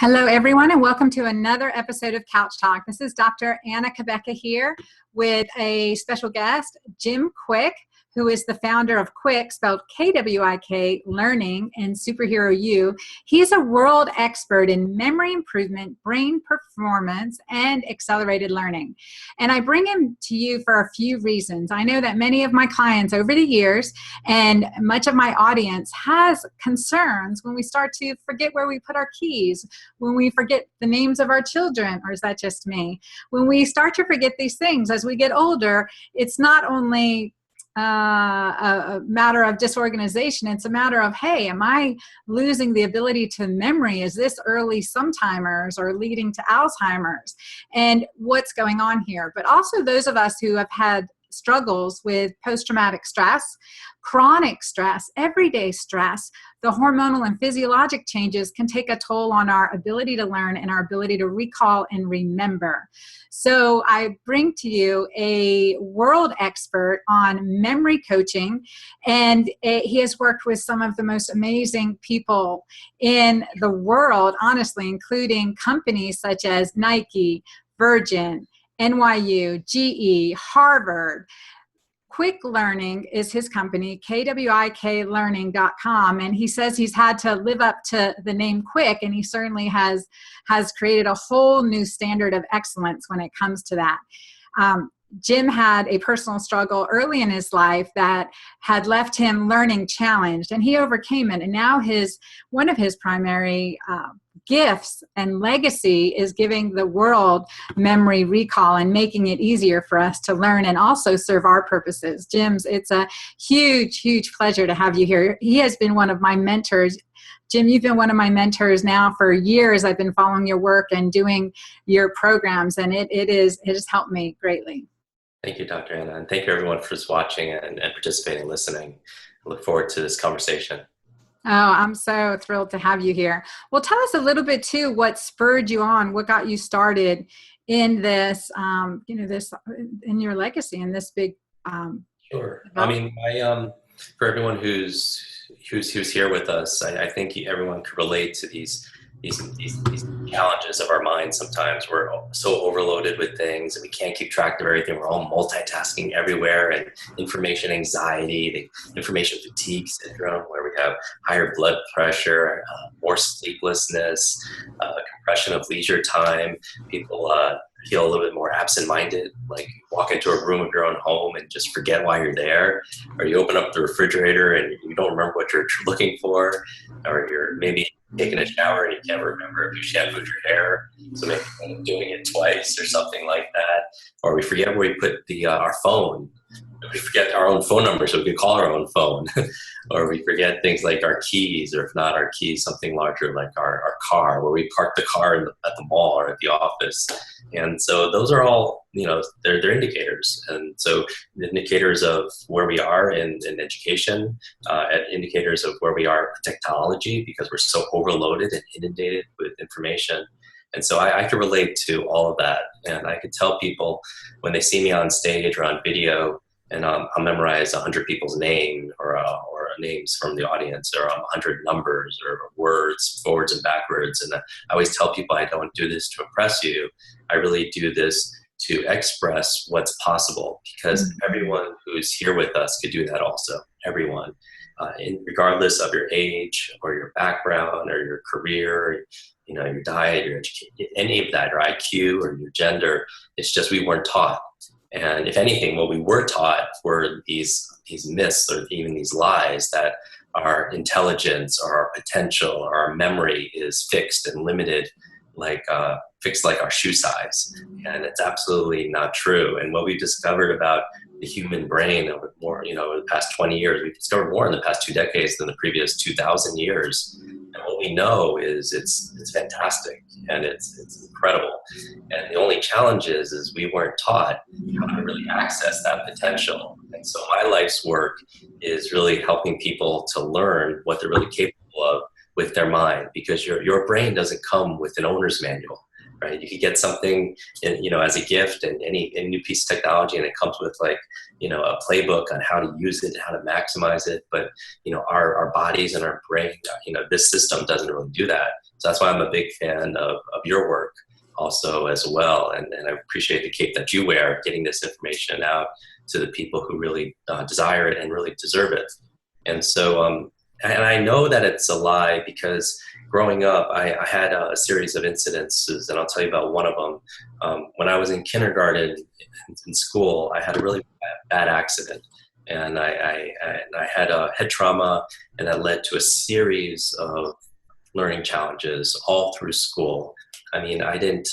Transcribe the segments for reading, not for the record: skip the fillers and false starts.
Hello, everyone, and welcome to another episode of Couch Talk. This is Dr. Anna Cabeca here with a special guest, Jim Kwik, who is the founder of Kwik, spelled Kwik Learning and Superhero U. He is a world expert in memory improvement, brain performance, and accelerated learning. And I bring him to you for a few reasons. I know that many of my clients over the years and much of my audience has concerns when we start to forget where we put our keys, when we forget the names of our children, or is that just me? When we start to forget these things as we get older, it's not only a matter of disorganization. It's a matter of, hey, am I losing the ability to memory? Is this early sometimers or leading to Alzheimer's? And what's going on here? But also those of us who have had struggles with post-traumatic stress, chronic stress, everyday stress, the hormonal and physiologic changes can take a toll on our ability to learn and our ability to recall and remember. So I bring to you a world expert on memory coaching, and he has worked with some of the most amazing people in the world, honestly, including companies such as Nike, Virgin, NYU, GE, Harvard. Kwik Learning is his company, kwiklearning.com, and he says he's had to live up to the name Kwik, and he certainly has created a whole new standard of excellence when it comes to that. Jim had a personal struggle early in his life that had left him learning challenged, and he overcame it. And now one of his primary gifts and legacy is giving the world memory recall and making it easier for us to learn and also serve our purposes. Jim, it's a huge, huge pleasure to have you here. He has been one of my mentors. Jim, you've been one of my mentors now for years. I've been following your work and doing your programs, and it has helped me greatly. Thank you, Dr. Anna, and thank you everyone for just watching and participating, listening. I look forward to this conversation. Oh, I'm so thrilled to have you here. Well, tell us a little bit too, what spurred you on, what got you started in this, this in your legacy and this big. Sure. I mean, for everyone who's here with us, I think everyone could relate to these challenges of our mind. Sometimes we're so overloaded with things and we can't keep track of everything. We're all multitasking everywhere, and information anxiety, the information fatigue syndrome, where we have higher blood pressure, more sleeplessness, compression of leisure time. People feel a little bit more absent-minded, like you walk into a room of your own home and just forget why you're there, or you open up the refrigerator and you don't remember what you're looking for, or you're maybe taking a shower and you can't remember if you shampooed your hair, so maybe you end up doing it twice or something like that. Or we forget where we put our phone. We forget our own phone number so we can call our own phone. Or we forget things like our keys, or if not our keys, something larger like our car, where we park the car at the mall or at the office. And so those are all, they're indicators. And so indicators of where we are in education, indicators of where we are with technology, because we're so overloaded and inundated with information. And so I can relate to all of that. And I could tell people when they see me on stage or on video, and I'll memorize 100 people's name or names from the audience, or 100 numbers or words forwards and backwards. And I always tell people I don't do this to impress you. I really do this to express what's possible, because everyone who's here with us could do that also. Everyone, regardless of your age or your background or your career, your diet, your education, any of that, or IQ or your gender. It's just we weren't taught. And if anything, what we were taught were these myths, or even these lies, that our intelligence or our potential or our memory is fixed and limited, fixed like our shoe size. And it's absolutely not true. And what we've discovered about the human brain over the past 20 years, we've discovered more in the past 2 decades than the previous 2,000 years. And what we know is it's fantastic and it's incredible. And the only challenge is we weren't taught how to really access that potential. And so my life's work is really helping people to learn what they're really capable of with their mind, because your brain doesn't come with an owner's manual. Right? You could get something, as a gift, and any new piece of technology, and it comes with a playbook on how to use it, how to maximize it. But, our bodies and our brain, this system doesn't really do that. So that's why I'm a big fan of your work also as well. And I appreciate the cape that you wear, getting this information out to the people who really desire it and really deserve it. And so, and I know that it's a lie because growing up, I had a series of incidences, and I'll tell you about one of them. When I was in kindergarten in school, I had a really bad accident, and I had a head trauma, and that led to a series of learning challenges all through school. I mean, I didn't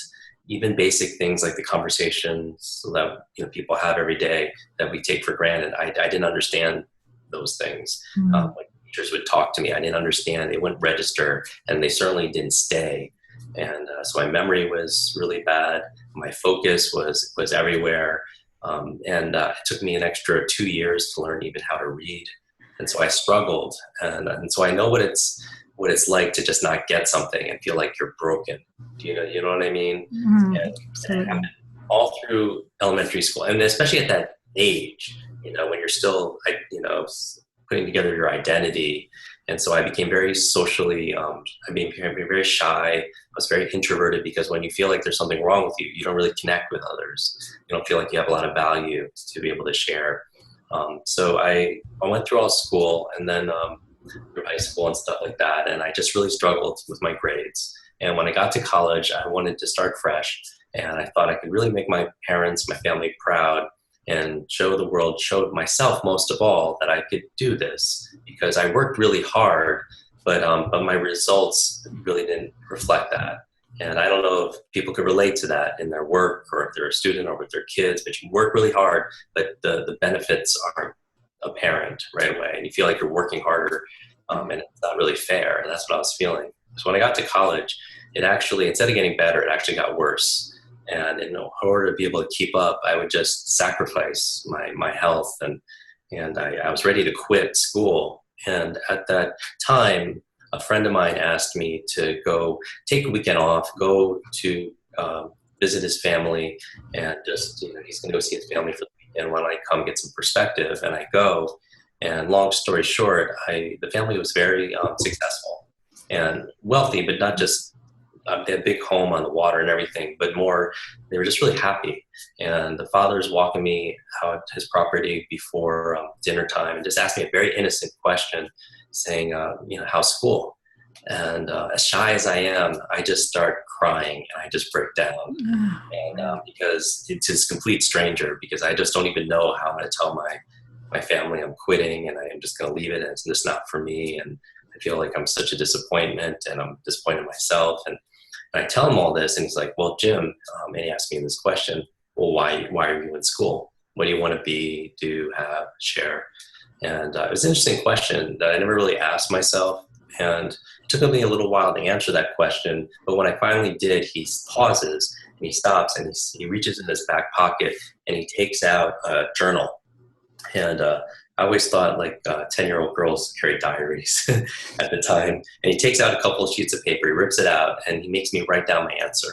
even basic things like the conversations that people have every day that we take for granted. I didn't understand those things. Mm-hmm. When teachers would talk to me, I didn't understand. They wouldn't register, and they certainly didn't stay. And so my memory was really bad. My focus was everywhere. And it took me an extra 2 years to learn even how to read. And so I struggled. And so I know what it's like to just not get something and feel like you're broken. You know what I mean? Mm-hmm. And it happened all through elementary school, and especially at that age, when you're still, putting together your identity. And so I became very socially, I became very shy. I was very introverted because when you feel like there's something wrong with you, you don't really connect with others. You don't feel like you have a lot of value to be able to share. So I went through all school, and then through high school and stuff like that. And I just really struggled with my grades. And when I got to college, I wanted to start fresh. And I thought I could really make my parents, my family proud, and show the world, show myself most of all, that I could do this, because I worked really hard, but my results really didn't reflect that. And I don't know if people could relate to that in their work, or if they're a student or with their kids, but you work really hard, but the benefits aren't apparent right away, and you feel like you're working harder, and it's not really fair. And that's what I was feeling. So when I got to college, it actually, instead of getting better, it actually got worse. And in order to be able to keep up, I would just sacrifice my health, and I was ready to quit school. And at that time, a friend of mine asked me to go take a weekend off, go to visit his family, and just, he's going to go see his family for the weekend. Why don't I come get some perspective? And I go. And long story short, the family was very successful and wealthy, but not just, they had a big home on the water and everything, but more, they were just really happy. And the father's walking me out to his property before dinner time, and just asked me a very innocent question, saying, how's school? And as shy as I am, I just start crying, and I just break down. And because it's his complete stranger, because I just don't even know how I'm going to tell my family I'm quitting, and I'm just going to leave it, and it's just not for me. And I feel like I'm such a disappointment, and I'm disappointed in myself. And I tell him all this, and he's like, well, Jim, and he asked me this question, well, why are you in school? What do you want to be, do, have, share? And it was an interesting question that I never really asked myself. And it took me a little while to answer that question. But when I finally did, he pauses, and he stops, and he reaches in his back pocket, and he takes out a journal. And I always thought 10-year-old girls carry diaries at the time. And he takes out a couple of sheets of paper, he rips it out, and he makes me write down my answer.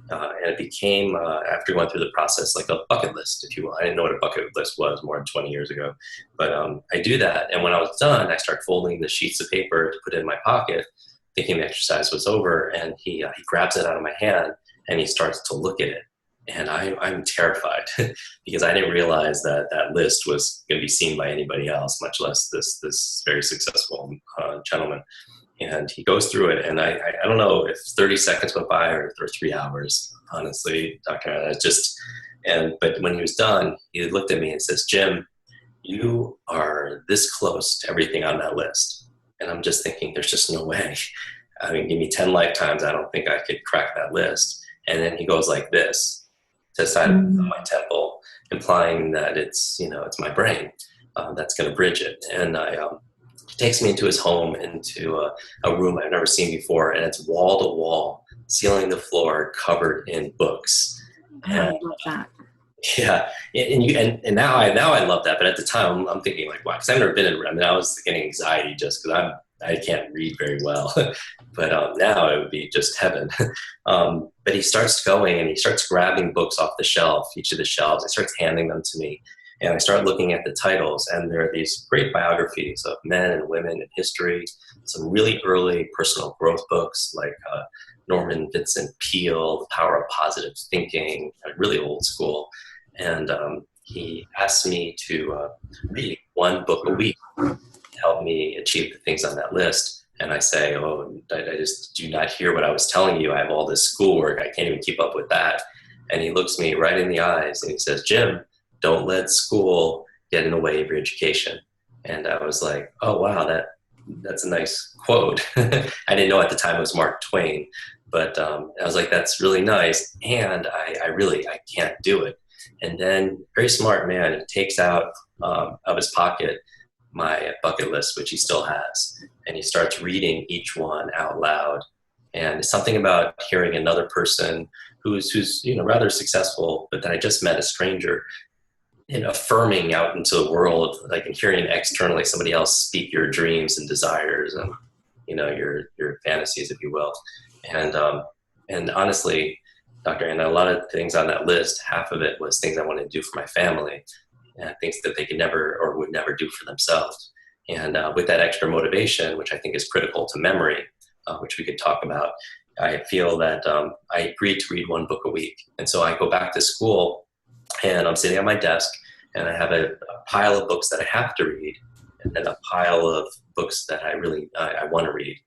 And it became, after going through the process, like a bucket list, if you will. I didn't know what a bucket list was more than 20 years ago. But I do that. And when I was done, I start folding the sheets of paper to put in my pocket, thinking the exercise was over. And he grabs it out of my hand, and he starts to look at it. And I'm terrified because I didn't realize that list was going to be seen by anybody else, much less this very successful gentleman. And he goes through it, and I don't know if 30 seconds went by or 3 hours, honestly, Dr. Anna. But when he was done, he looked at me and says, Jim, you are this close to everything on that list. And I'm just thinking, there's just no way. I mean, give me 10 lifetimes, I don't think I could crack that list. And then he goes like this to the side of my temple, implying that it's my brain that's going to bridge it. And he takes me into his home, into a room I've never seen before, and it's wall to wall, ceiling to floor, covered in books. I love that. Yeah, and now I love that, but at the time I'm thinking like, why? Because I've never been in. I mean, I was getting anxiety just because I can't read very well, but now it would be just heaven. But he starts going, and he starts grabbing books off the shelf, each of the shelves. He starts handing them to me, and I start looking at the titles, and there are these great biographies of men and women in history, some really early personal growth books like Norman Vincent Peale, The Power of Positive Thinking, really old school. And he asked me to read one book a week to help me achieve the things on that list. And I say, oh, I just do not hear what I was telling you. I have all this schoolwork. I can't even keep up with that. And he looks me right in the eyes and he says, Jim, don't let school get in the way of your education. And I was like, oh, wow, that's a nice quote. I didn't know at the time it was Mark Twain, but I was like, that's really nice. And I can't do it. And then very smart man, he takes out of his pocket my bucket list, which he still has. And he starts reading each one out loud. And it's something about hearing another person who's rather successful, but then I just met a stranger, and affirming out into the world, like, and hearing externally somebody else speak your dreams and desires and, your fantasies, if you will. And honestly, Dr. Anna, a lot of things on that list, half of it was things I wanted to do for my family, and things that they could never or would never do for themselves. And with that extra motivation, which I think is critical to memory, which we could talk about, I feel that I agreed to read one book a week. And so I go back to school and I'm sitting at my desk and I have a pile of books that I have to read, and then a pile of books that I want to read.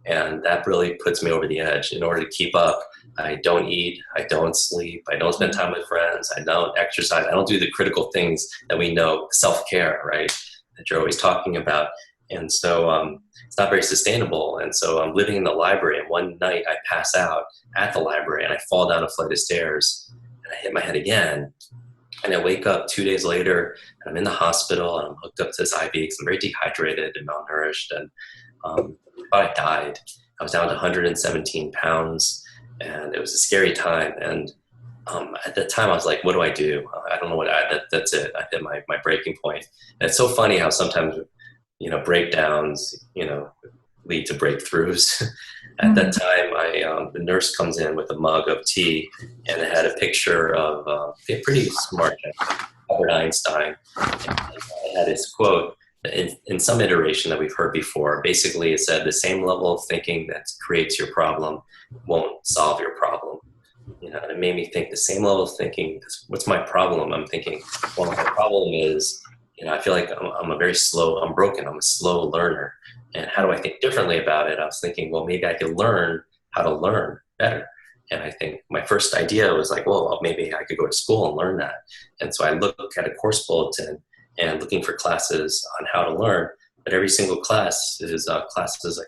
And that really puts me over the edge. In order to keep up, I don't eat, I don't sleep, I don't spend time with friends, I don't exercise, I don't do the critical things that we know, self-care, right, that you're always talking about. And so it's not very sustainable. And so I'm living in the library, and one night I pass out at the library and I fall down a flight of stairs and I hit my head again. And I wake up 2 days later and I'm in the hospital and I'm hooked up to this IV because I'm very dehydrated and malnourished, and I thought I died. I was down to 117 pounds and it was a scary time. And at that time I was like, what do I do? I don't know that's it. I hit my breaking point. And it's so funny how sometimes breakdowns, lead to breakthroughs. At that time, the nurse comes in with a mug of tea, and it had a picture of a pretty smart guy, Albert Einstein. And it had his quote in some iteration that we've heard before. Basically, it said, the same level of thinking that creates your problem won't solve your problem. And it made me think, the same level of thinking, what's my problem? I'm thinking, well, my problem is, I feel like I'm broken. I'm a slow learner. And how do I think differently about it? I was thinking, well, maybe I could learn how to learn better. And I think my first idea was like, well, maybe I could go to school and learn that. And so I looked at a course bulletin and looking for classes on how to learn. But every single class is a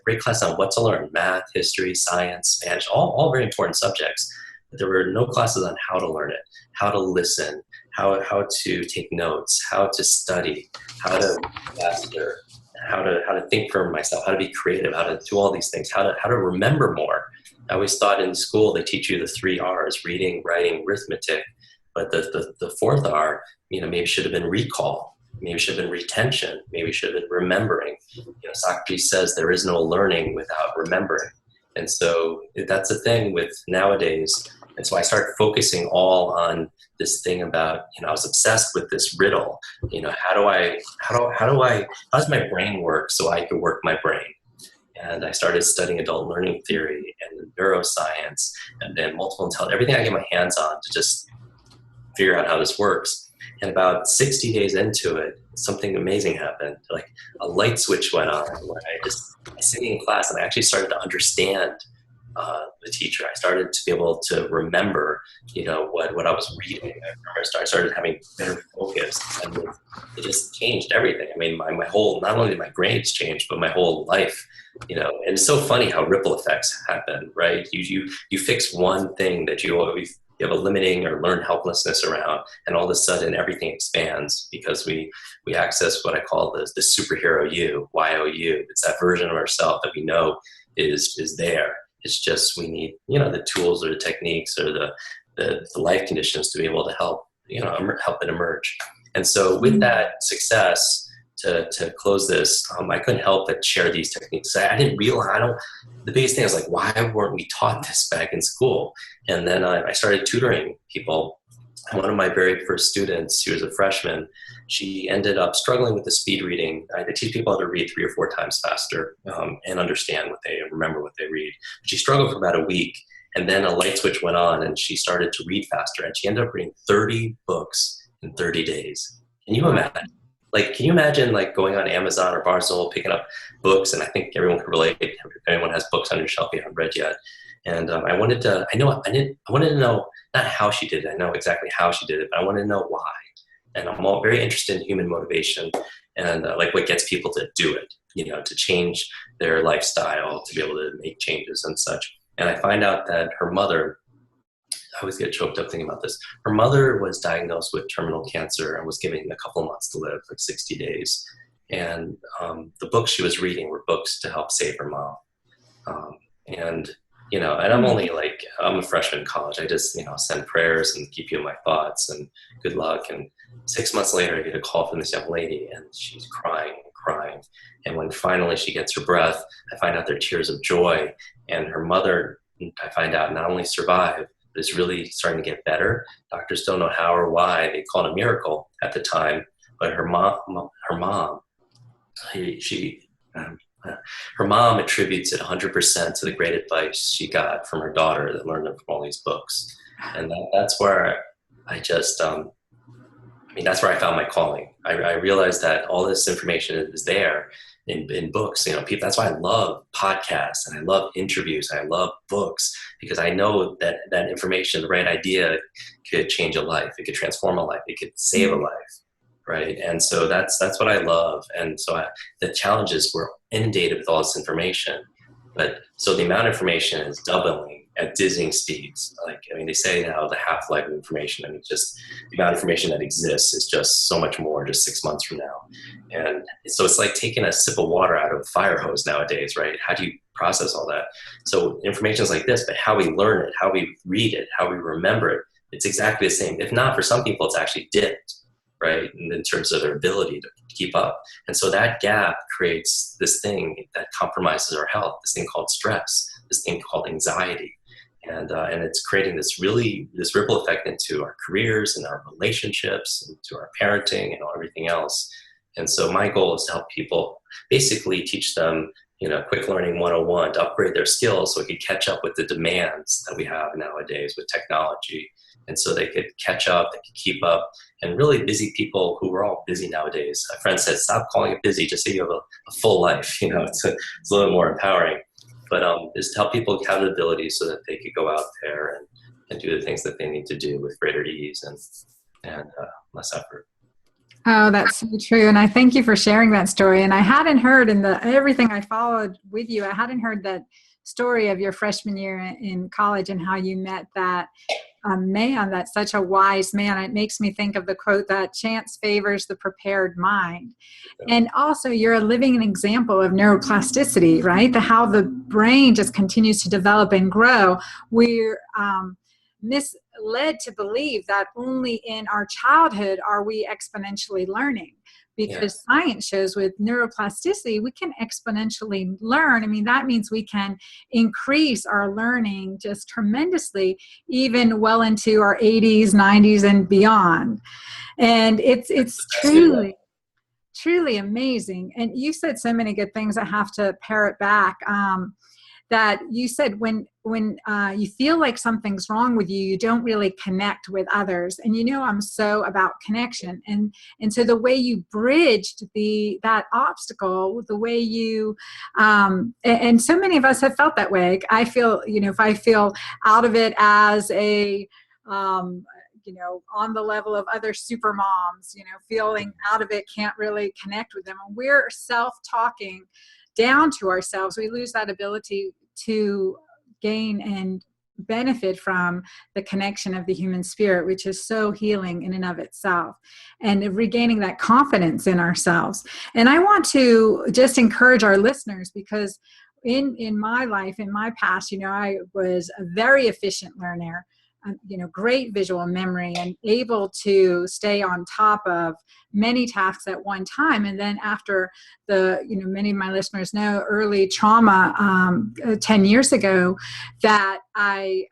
great class on what to learn: math, history, science, Spanish, all very important subjects. But there were no classes on how to learn it, how to listen, how to take notes, how to study, how to master, how to think for myself, how to be creative, how to do all these things, how to remember more. I always thought in school they teach you the 3 R's: reading, writing, arithmetic. But the 4th R, maybe should have been recall, maybe should have been retention, maybe should have been remembering. Socrates says there is no learning without remembering. And so that's the thing with nowadays. And so I started focusing all on this thing about, I was obsessed with this riddle. How does my brain work so I can work my brain? And I started studying adult learning theory and neuroscience and then multiple intelligence, everything I get my hands on to just figure out how this works. And about 60 days into it, something amazing happened. Like a light switch went on where I was sitting in class and I actually started to understand the teacher. I started to be able to remember, what I was reading. I started having better focus, and it just changed everything. I mean, my whole, not only did my grades change, but my whole life, and it's so funny how ripple effects happen, right? You fix one thing that you have a limiting or learned helplessness around, and all of a sudden everything expands because we access what I call the superhero you, YOU. It's that version of ourselves that we know is there. It's just we need, the tools or the techniques or the life conditions to be able to help it emerge. And so with that success, to close this, I couldn't help but share these techniques. I didn't realize, the biggest thing is like, why weren't we taught this back in school? And then I started tutoring people one of my very first students, she was a freshman, she ended up struggling with the speed reading. I teach people how to read 3 or 4 times faster and understand remember what they read. She struggled for about a week, and then a light switch went on and she started to read faster, and she ended up reading 30 books in 30 days. Can you imagine? Can you imagine going on Amazon or Barnes & Noble, picking up books? And I think everyone can relate. If anyone has books on your shelf you haven't read yet. And I wanted to know not how she did it. I know exactly how she did it, but I wanted to know why. And I'm all very interested in human motivation and what gets people to do it, to change their lifestyle, to be able to make changes and such. And I find out that her mother, I always get choked up thinking about this. Her mother was diagnosed with terminal cancer and was given a couple of months to live, 60 days. And the books she was reading were books to help save her mom. And I'm only I'm a freshman in college. I just, send prayers and keep you in my thoughts and good luck. And 6 months later, I get a call from this young lady and she's crying and crying. And when finally she gets her breath, I find out they're tears of joy. And her mother, I find out, not only survived, but is really starting to get better. Doctors don't know how or why. They call it a miracle at the time. But her mom, her mom attributes it 100% to the great advice she got from her daughter that learned it from all these books. And that's where I just, that's where I found my calling. I realized that all this information is there in books. People, that's why I love podcasts and I love interviews and I love books, because I know that information, the right idea, could change a life. It could transform a life. It could save a life. Right. And so that's what I love. And so the challenge is we're inundated with all this information, so the amount of information is doubling at dizzying speeds. They say now the half-life of information, just the amount of information that exists is just so much more just 6 months from now. And so it's like taking a sip of water out of a fire hose nowadays, right? How do you process all that? So information is like this, but how we learn it, how we read it, how we remember it, it's exactly the same. If not, for some people, it's actually dipped. Right, and in terms of their ability to keep up. And so that gap creates this thing that compromises our health, this thing called stress, this thing called anxiety. And it's creating this ripple effect into our careers and our relationships, into our parenting and everything else. And so my goal is to help people basically teach them, Kwik Learning 101, to upgrade their skills so we could catch up with the demands that we have nowadays with technology. And so they could catch up, they could keep up. And really busy people who are all busy nowadays. A friend said, stop calling it busy, just say you have a full life. It's a little more empowering. But is to help people have the ability so that they could go out there and do the things that they need to do with greater ease and less effort. Oh, that's so true. And I thank you for sharing that story. And I hadn't heard everything I followed with you, I hadn't heard that story of your freshman year in college and how you met that man, that's such a wise man. It makes me think of the quote that chance favors the prepared mind. And also you're a living example of neuroplasticity, right? How the brain just continues to develop and grow. We're misled to believe that only in our childhood are we exponentially learning. Because science shows with neuroplasticity, we can exponentially learn. That means we can increase our learning just tremendously, even well into our 80s, 90s, and beyond. And it's truly amazing. And you said so many good things. I have to parrot back. That you said when you feel like something's wrong with you, you don't really connect with others. And I'm so about connection. And so the way you bridged that obstacle, the way you, and so many of us have felt that way. I feel, if I feel out of it as a, on the level of other super moms, feeling out of it, can't really connect with them. And we're self-talking down to ourselves. We lose that ability to gain and benefit from the connection of the human spirit, which is so healing in and of itself, and regaining that confidence in ourselves. And I want to just encourage our listeners, because in my life, in my past, I was a very efficient learner. great visual memory and able to stay on top of many tasks at one time. And then after many of my listeners know early trauma 10 years ago, that I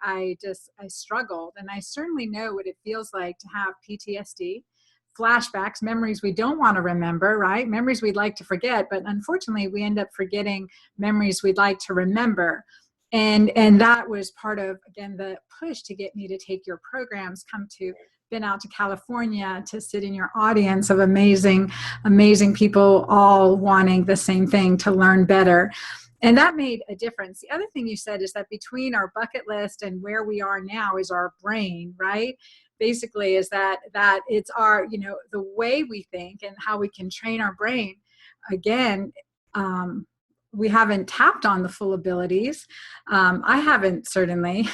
struggled. And I certainly know what it feels like to have PTSD, flashbacks, memories we don't want to remember, right? Memories we'd like to forget, but unfortunately we end up forgetting memories we'd like to remember. And that was part of, again, the push to get me to take your programs, been out to California to sit in your audience of amazing people all wanting the same thing, to learn better. And that made a difference. The other thing you said is that between our bucket list and where we are now is our brain, right? Basically is that it's our, the way we think and how we can train our brain. Again, we haven't tapped on the full abilities. I haven't, certainly,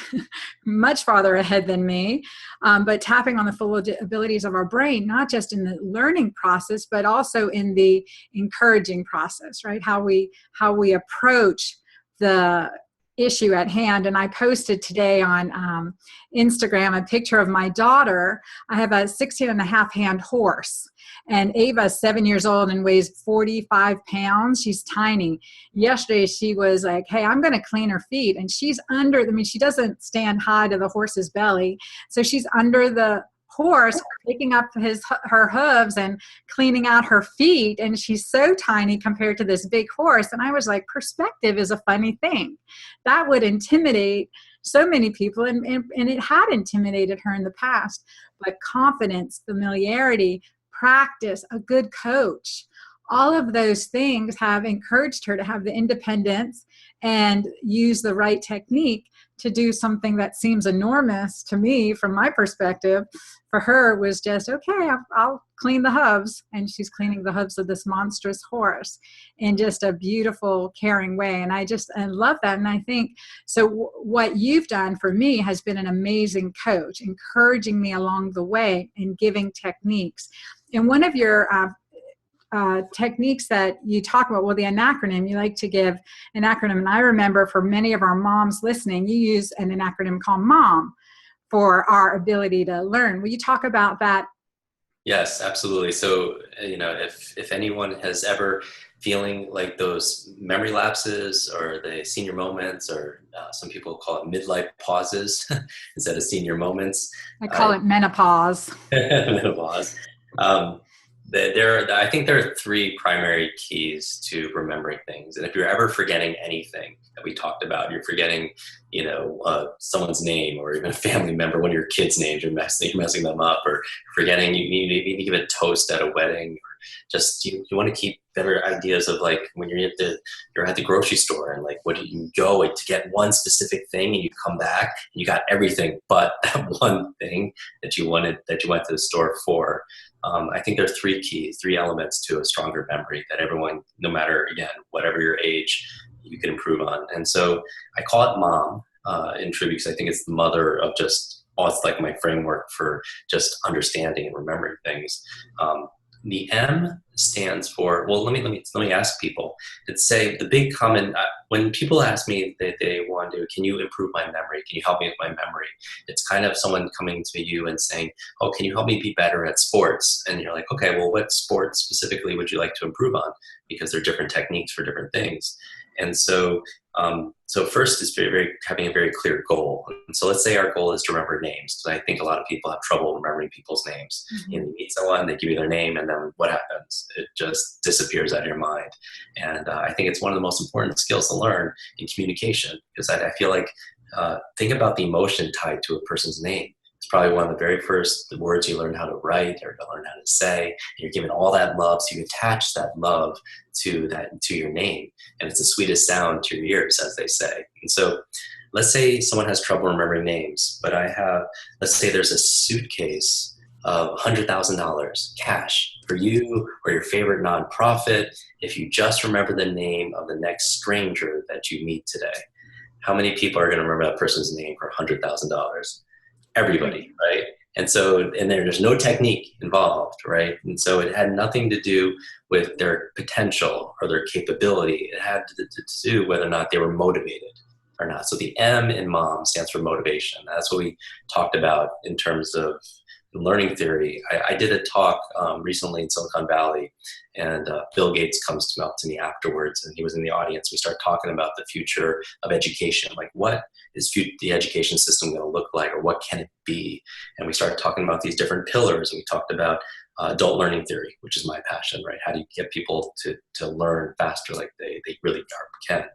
much farther ahead than me, but tapping on the full abilities of our brain, not just in the learning process, but also in the encouraging process, right? How we approach the issue at hand. And I posted today on Instagram a picture of my daughter. I have a 16 and a half hand horse. And Ava's 7 years old and weighs 45 pounds. She's tiny. Yesterday, she was like, hey, I'm going to clean her feet. And she's she doesn't stand high to the horse's belly. So she's under the horse, picking up her hooves and cleaning out her feet. And she's so tiny compared to this big horse. And I was like, perspective is a funny thing. That would intimidate so many people. And it had intimidated her in the past. But confidence, familiarity, practice, a good coach, all of those things have encouraged her to have the independence and use the right technique to do something that seems enormous to me from my perspective. For her was just, okay, I'll clean the hooves. And she's cleaning the hooves of this monstrous horse in just a beautiful, caring way. And I love that. And I think, so what you've done for me has been an amazing coach, encouraging me along the way and giving techniques. And one of your techniques that you talk about, the acronym, you like to give an acronym. And I remember for many of our moms listening, you use an acronym called MOM for our ability to learn. Will you talk about that? Yes, absolutely. So, if anyone has ever feeling like those memory lapses or the senior moments, or some people call it midlife pauses instead of senior moments. I call it menopause. Menopause. I think there are three primary keys to remembering things. And if you're ever forgetting anything that we talked about, you're forgetting, someone's name, or even a family member, one of your kids' names, you're messing them up, or forgetting you need to give a toast at a wedding, or just you want to keep better ideas of like when you're at the grocery store and like what you go to get one specific thing and you come back and you got everything but that one thing that you went to the store for. I think there are three elements to a stronger memory that everyone, no matter, again, whatever your age, you can improve on. And so I call it MOM in tribute because I think it's the mother of it's like my framework for just understanding and remembering things. The M stands for, let me ask people. It's say the big common, when people ask me that they want to, can you improve my memory? Can you help me with my memory? It's kind of someone coming to you and saying, oh, can you help me be better at sports? And you're like, okay, well, what sports specifically would you like to improve on? Because there are different techniques for different things. And so first is having a very clear goal. And so let's say our goal is to remember names, because I think a lot of people have trouble remembering people's names. Mm-hmm. You meet someone, they give you their name, and then what happens? It just disappears out of your mind. And I think it's one of the most important skills to learn in communication, because I feel like think about the emotion tied to a person's name. It's probably one of the very first words you learn how to write or to learn how to say. And you're given all that love, so you attach that love to your name, and it's the sweetest sound to your ears, as they say. And so, let's say someone has trouble remembering names, but let's say there's a suitcase of $100,000 cash for you or your favorite nonprofit. If you just remember the name of the next stranger that you meet today, how many people are going to remember that person's name for $100,000? Everybody, right? And so, and there's no technique involved, right? And so it had nothing to do with their potential or their capability. It had to do whether or not they were motivated. or not. So the M in mom stands for motivation. That's what we talked about in terms of learning theory. I did a talk recently in Silicon Valley, and Bill Gates comes up to me afterwards, and he was in the audience. We started talking about the future of education, like what is the education system going to look like, or what can it be? And we started talking about these different pillars, and we talked about adult learning theory, which is my passion, right? How do you get people to learn faster like they really can?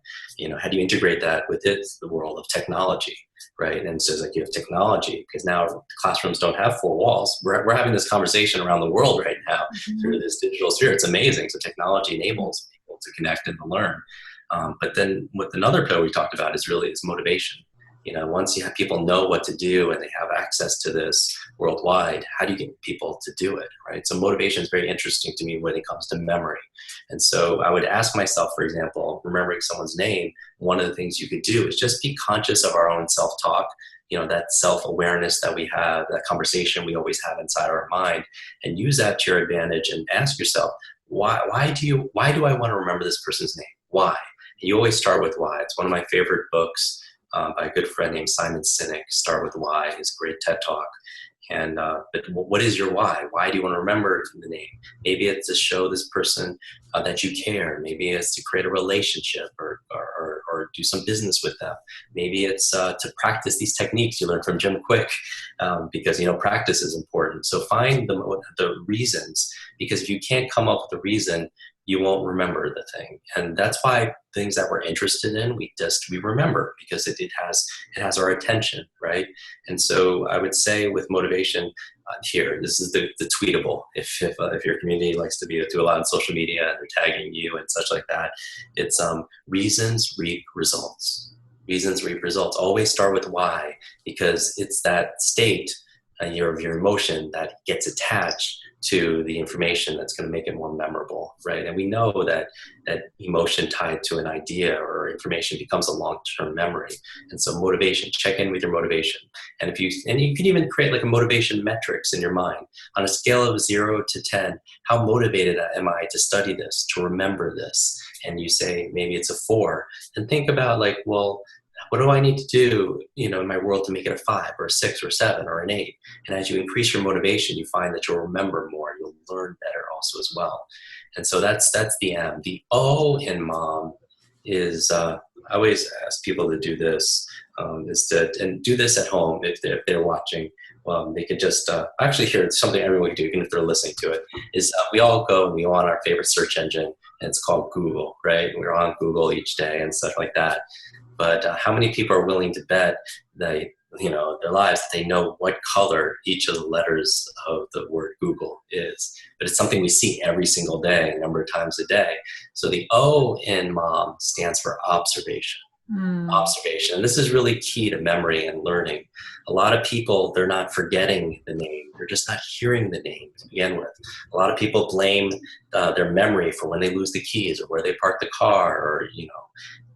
How do you integrate that with the world of technology, right? And so it's like you have technology, because now classrooms don't have four walls. We're having this conversation around the world right now through this digital sphere. It's amazing. So technology enables people to connect and to learn. But then with another pillar we talked about is motivation. Once you have people know what to do and they have access to this worldwide, how do you get people to do it, right? So motivation is very interesting to me when it comes to memory. And so I would ask myself, for example, remembering someone's name, one of the things you could do is just be conscious of our own self-talk, that self-awareness that we have, that conversation we always have inside our mind, and use that to your advantage and ask yourself, why do I want to remember this person's name? Why? And you always start with why. It's one of my favorite books by a good friend named Simon Sinek, Start With Why, his great TED Talk. And but what is your why? Why do you want to remember the name? Maybe it's to show this person that you care. Maybe it's to create a relationship or do some business with them. Maybe it's to practice these techniques you learned from Jim Kwik, because practice is important. So find the reasons, because if you can't come up with a reason, you won't remember the thing. And that's why things that we're interested in, we remember, because it has our attention, right? And so I would say with motivation here, this is the tweetable. If your community likes to do a lot on social media and they're tagging you and such like that, it's reasons reap results. Reasons reap results. Always start with why, because it's that state your emotion that gets attached to the information that's going to make it more memorable, right? And we know that emotion tied to an idea or information becomes a long-term memory. And so motivation, check in with your motivation. And you can even create like a motivation metrics in your mind. On a scale of 0 to 10, how motivated am I to study this, to remember this? And you say maybe it's a 4. And think about like, well, what do I need to do, in my world to make it a 5 or a 6 or 7 or an 8? And as you increase your motivation, you find that you'll remember more. You'll learn better also as well. And so that's the M. The O in mom is, I always ask people to do this, and do this at home if they're watching. They could just, actually here, it's something everyone can do, even if they're listening to it, is we all go and we go on our favorite search engine, and it's called Google, right? We're on Google each day and stuff like that. But how many people are willing to bet that, their lives, that they know what color each of the letters of the word Google is? But it's something we see every single day, a number of times a day. So the O in mom stands for observation. Observation. And this is really key to memory and learning. A lot of people, they're not forgetting the name. They're just not hearing the name to begin with. A lot of people blame their memory for when they lose the keys or where they park the car,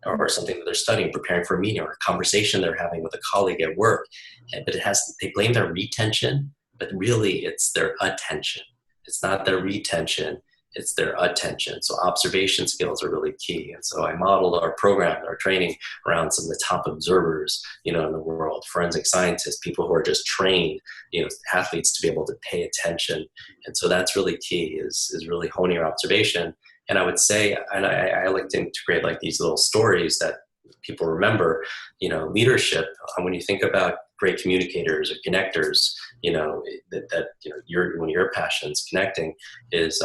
or something that they're studying, preparing for a meeting, or a conversation they're having with a colleague at work. But they blame their retention, but really it's their attention. It's not their retention, it's their attention. So observation skills are really key. And so I modeled our program, our training around some of the top observers, in the world, forensic scientists, people who are just trained, athletes, to be able to pay attention. And so that's really key, is really honing your observation. And I would say, and I like to integrate like these little stories that people remember, leadership. When you think about great communicators or connectors, one of your passions, connecting, is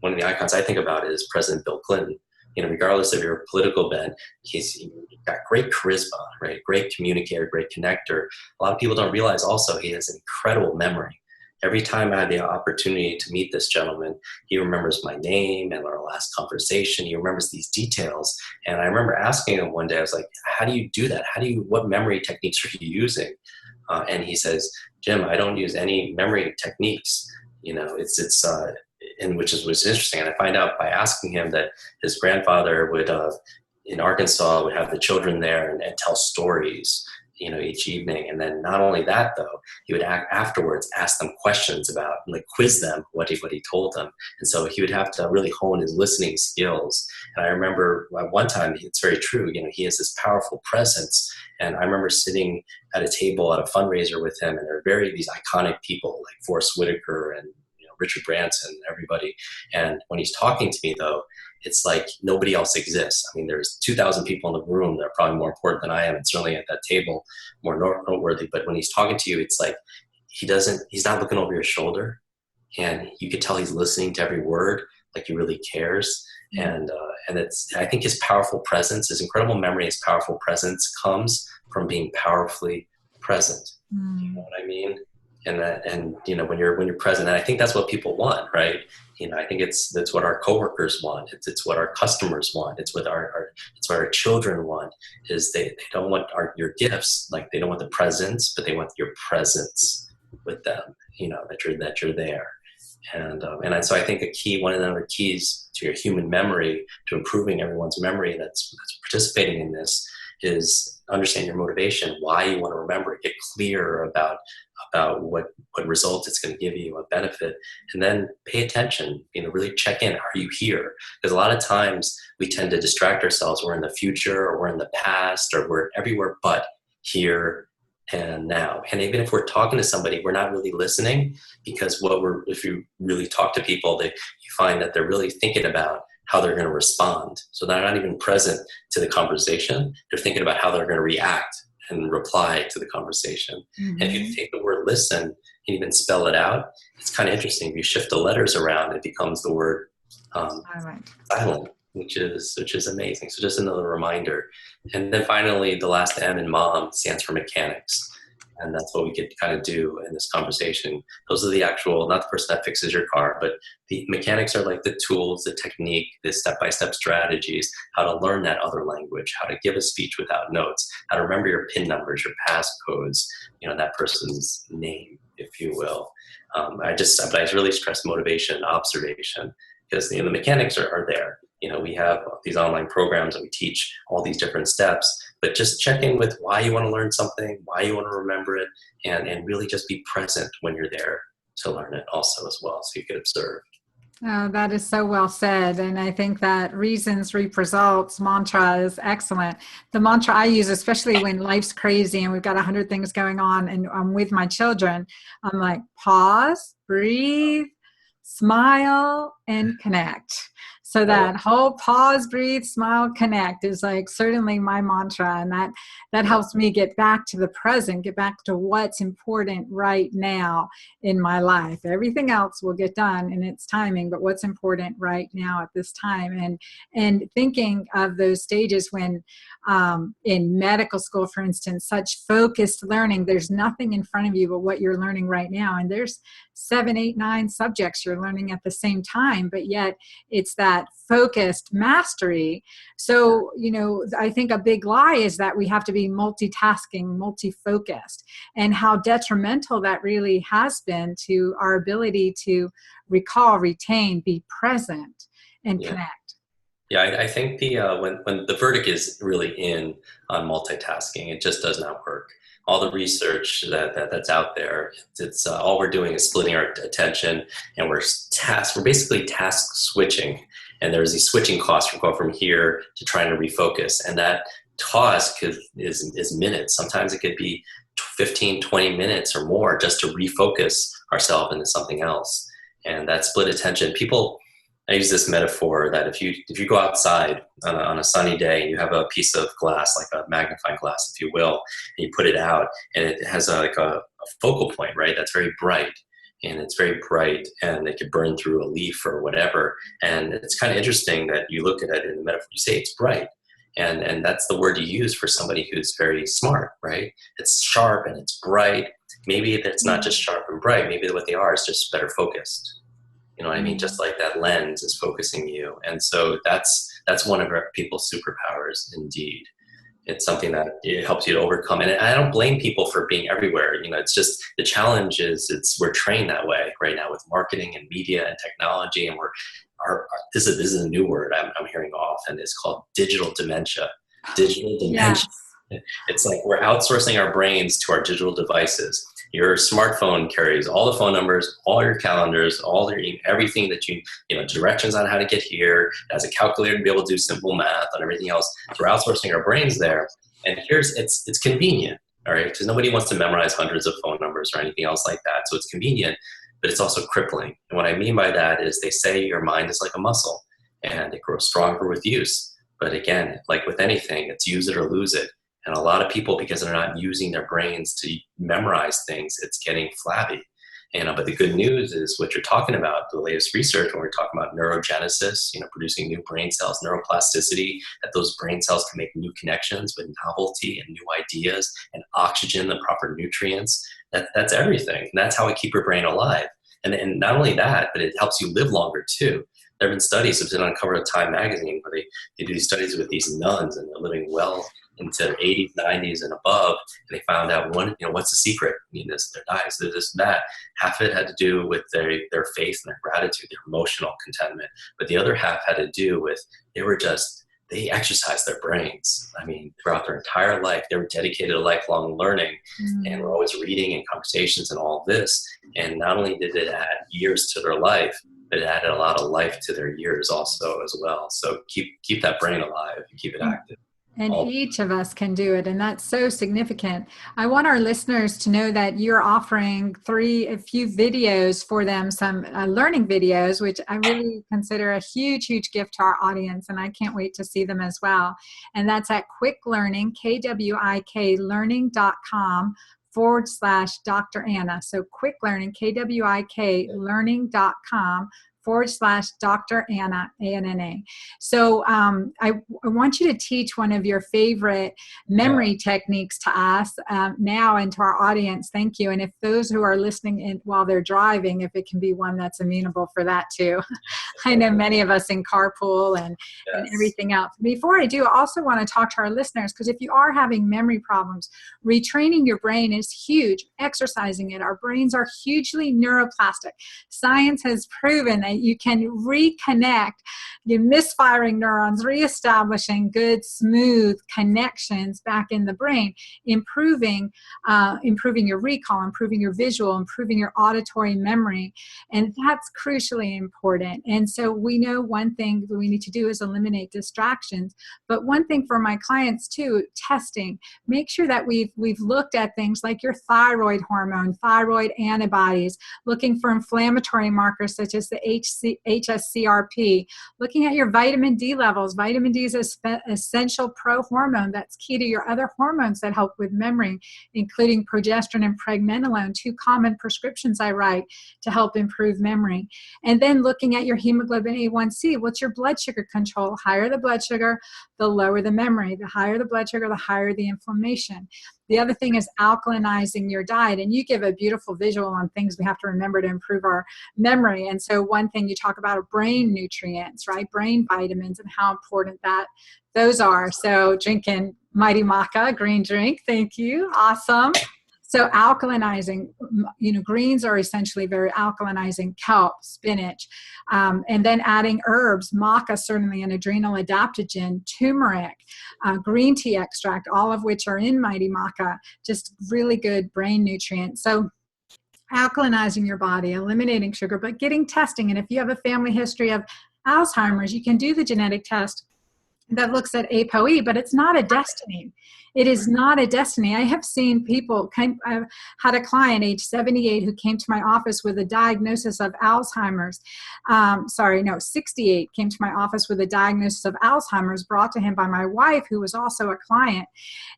one of the icons I think about is President Bill Clinton. Regardless of your political bent, he's got great charisma, right? Great communicator, great connector. A lot of people don't realize also he has an incredible memory. Every time I had the opportunity to meet this gentleman, he remembers my name and our last conversation. He remembers these details. And I remember asking him one day, I was like, how do you do that? What memory techniques are you using? And he says, Jim, I don't use any memory techniques. And which was interesting. And I find out by asking him that his grandfather would, in Arkansas, would have the children there and tell stories. each evening. And then not only that, though, he would afterwards ask them questions about, like, quiz them what he told them. And so he would have to really hone his listening skills. And I remember one time, it's very true, he has this powerful presence. And I remember sitting at a table at a fundraiser with him, and there are these iconic people like Forrest Whitaker and Richard Branson, everybody. And when he's talking to me, though, it's like nobody else exists. I mean, there's 2,000 people in the room. They're probably more important than I am, and certainly at that table, more noteworthy. But when he's talking to you, it's like he's not looking over your shoulder, and you could tell he's listening to every word, like he really cares. And I think his powerful presence, his incredible memory, his powerful presence comes from being powerfully present. You know what I mean? And when you're present, and I think that's what people want, right? I think that's what our coworkers want. It's what our customers want. It's what it's what our children want. Is they don't want your gifts, like they don't want the presents, but they want your presence with them. That you're there. And so I think one of the keys to your human memory, to improving everyone's memory that's participating in this, is understand your motivation, why you want to remember it, get clear about what results it's going to give you, a benefit, and then pay attention, really check in. Are you here? Because a lot of times we tend to distract ourselves. We're in the future, or we're in the past, or we're everywhere but here and now. And even if we're talking to somebody, we're not really listening, because if you really talk to people, you find that they're really thinking about how they're going to respond. So they're not even present to the conversation. They're thinking about how they're going to react and reply to the conversation. Mm-hmm. And if you take the word listen and even spell it out, it's kind of interesting. If you shift the letters around, it becomes the word silent, which is amazing. So just another reminder. And then finally, the last M in mom stands for mechanics. And that's what we could kind of do in this conversation. Those are the actual, not the person that fixes your car, but the mechanics are like the tools, the technique, the step-by-step strategies, how to learn that other language, how to give a speech without notes, how to remember your PIN numbers, your passcodes, that person's name, if you will. I really stress motivation and observation, because the mechanics are there. We have these online programs and we teach all these different steps, but just check in with why you want to learn something, why you want to remember it, and really just be present when you're there to learn it also as well, so you can observe. Oh, that is so well said. And I think that reasons reap results mantra is excellent. The mantra I use, especially when life's crazy and we've got 100 things going on and I'm with my children, I'm like, pause, breathe, smile, and connect. So that whole pause, breathe, smile, connect is like certainly my mantra. And that helps me get back to the present, get back to what's important right now in my life. Everything else will get done in its timing, but what's important right now at this time. And thinking of those stages when in medical school, for instance, such focused learning, there's nothing in front of you but what you're learning right now. And there's 7, 8, 9 subjects you're learning at the same time, but yet it's that focused mastery. So, I think a big lie is that we have to be multitasking, multi-focused, and how detrimental that really has been to our ability to recall, retain, be present, and connect. Yeah, I think when the verdict is really in on multitasking, it just does not work. All the research that's out there, it's all we're doing is splitting our attention, and we're basically task switching. And there's these switching costs from going from here to trying to refocus. And that task is minutes. Sometimes it could be 15, 20 minutes or more just to refocus ourselves into something else. And that split attention, I use this metaphor that if you go outside on a sunny day and you have a piece of glass, like a magnifying glass, if you will, and you put it out, and it has a focal point, right? That's very bright. And it's very bright, and it could burn through a leaf or whatever. And it's kind of interesting that you look at it in the metaphor, you say it's bright. And that's the word you use for somebody who's very smart, right? It's sharp and it's bright. Maybe it's not just sharp and bright. Maybe what they are is just better focused. You know what I mean? Just like that lens is focusing you. And so that's one of our people's superpowers indeed. It's something that it helps you to overcome. And I don't blame people for being everywhere. It's just the challenge is we're trained that way right now with marketing and media and technology. And this is a new word I'm hearing often. It's called digital dementia. Digital dementia. It's like we're outsourcing our brains to our digital devices. Your smartphone carries all the phone numbers, all your calendars, all your everything that directions on how to get here. It has a calculator to be able to do simple math and everything else. So we're outsourcing our brains there. And it's convenient, all right? Because nobody wants to memorize hundreds of phone numbers or anything else like that. So it's convenient, but it's also crippling. And what I mean by that is they say your mind is like a muscle and it grows stronger with use. But again, like with anything, it's use it or lose it. And a lot of people, because they're not using their brains to memorize things, it's getting flabby. But the good news is what you're talking about, the latest research, when we're talking about neurogenesis, producing new brain cells, neuroplasticity, that those brain cells can make new connections with novelty and new ideas and oxygen, the proper nutrients. That's everything. And that's how we keep your brain alive. And not only that, but it helps you live longer too. There have been studies that have been on the cover of Time magazine where they do these studies with these nuns and they're living well into their 80s, 90s, and above. And they found out what's the secret? This, their diets, this, that. Half of it had to do with their faith and their gratitude, their emotional contentment. But the other half had to do with they exercised their brains. I mean, throughout their entire life, they were dedicated to lifelong learning and were always reading and conversations and all this. And not only did it add years to their life, but it added a lot of life to their years also as well. So keep that brain alive and keep it active. And each of us can do it. And that's so significant. I want our listeners to know that you're offering a few videos for them, some learning videos, which I really consider a huge, huge gift to our audience. And I can't wait to see them as well. And that's at Kwik Learning, KWIK learning.com/Dr. Anna. So Kwik Learning, KWIK learning.com/Dr. Anna, ANNA. So I want you to teach one of your favorite memory techniques to us now and to our audience. Thank you. And if those who are listening while they're driving, if it can be one that's amenable for that too. I know many of us in carpool and everything else. Before I do, I also want to talk to our listeners, because if you are having memory problems, retraining your brain is huge. Exercising it. Our brains are hugely neuroplastic. Science has proven that you can reconnect your misfiring neurons, reestablishing good, smooth connections back in the brain, improving your recall, improving your visual, improving your auditory memory. And that's crucially important. And so we know one thing that we need to do is eliminate distractions. But one thing for my clients too, testing. Make sure that we've looked at things like your thyroid hormone, thyroid antibodies, looking for inflammatory markers such as the HSCRP, looking at your vitamin D levels. Vitamin D is an essential prohormone that's key to your other hormones that help with memory, including progesterone and pregnenolone, two common prescriptions I write to help improve memory. And then looking at your hemoglobin A1C, what's your blood sugar control? Higher the blood sugar, the lower the memory. The higher the blood sugar, the higher the inflammation. The other thing is alkalinizing your diet. And you give a beautiful visual on things we have to remember to improve our memory. And so one thing you talk about are brain nutrients, right? Brain vitamins and how important those are. So drinking Mighty Maca, green drink. Thank you. Awesome. So alkalinizing, greens are essentially very alkalinizing, kelp, spinach, and then adding herbs, maca, certainly an adrenal adaptogen, turmeric, green tea extract, all of which are in Mighty Maca, just really good brain nutrients. So alkalinizing your body, eliminating sugar, but getting testing. And if you have a family history of Alzheimer's, you can do the genetic test that looks at ApoE, but it's not a destiny. It is not a destiny. I have seen people, I've had a client age 78 who came to my office with a diagnosis of Alzheimer's. 68 came to my office with a diagnosis of Alzheimer's brought to him by my wife, who was also a client.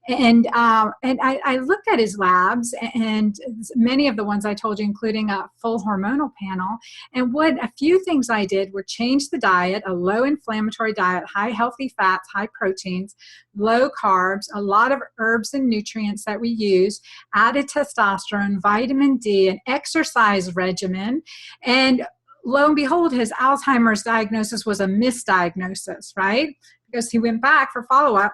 And I looked at his labs, and many of the ones I told you, including a full hormonal panel. And a few things I did were change the diet, a low inflammatory diet, high healthy fats, high proteins, low carbs, a lot of herbs and nutrients that we use, added testosterone, vitamin D, an exercise regimen. And lo and behold, his Alzheimer's diagnosis was a misdiagnosis, right? Because he went back for follow-up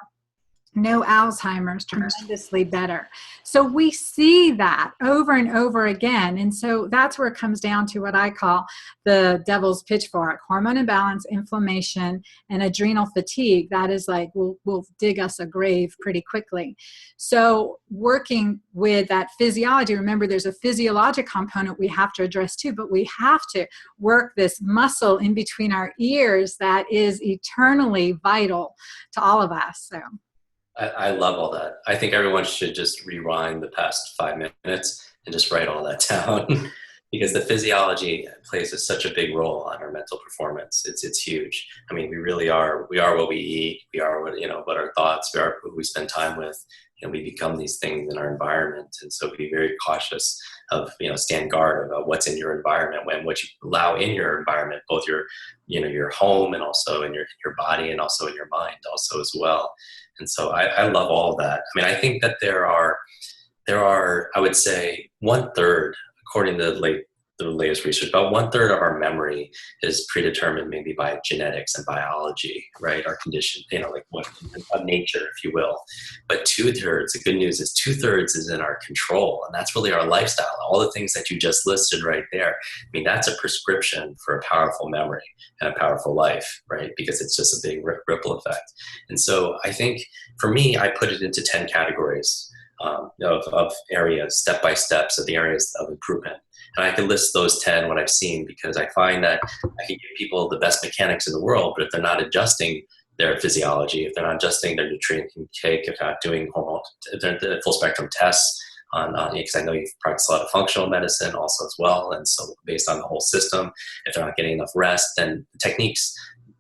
no Alzheimer's, tremendously better. So we see that over and over again. And so that's where it comes down to what I call the devil's pitchfork: hormone imbalance, inflammation, and adrenal fatigue. That is like, will dig us a grave pretty quickly. So working with that physiology, remember there's a physiologic component we have to address too, but we have to work this muscle in between our ears that is eternally vital to all of us. So I love all that. I think everyone should just rewind the past 5 minutes and just write all that down because the physiology plays such a big role on our mental performance. It's huge. I mean, we really are. We are what we eat. We are what our thoughts. We are who we spend time with. We become these things in our environment, and so be very cautious of stand guard about what's in your environment when what you allow in your environment, both your home and also in your body and also in your mind also as well. And so I love all of that. I mean, I think that there are, I would say 1/3, according to the latest research, about 1/3 of our memory is predetermined maybe by genetics and biology, right? Our condition, like what of nature, if you will. But 2/3, the good news is 2/3 is in our control. And that's really our lifestyle. All the things that you just listed right there. I mean, that's a prescription for a powerful memory and a powerful life, right? Because it's just a big ripple effect. And so I think for me, I put it into 10 categories of areas, step by steps of the areas of improvement. And I can list those 10, what I've seen, because I find that I can give people the best mechanics in the world, but if they're not adjusting their physiology, if they're not adjusting their nutrient intake, if they're not doing the full spectrum tests because I know you've practiced a lot of functional medicine also as well. And so based on the whole system, if they're not getting enough rest, then the techniques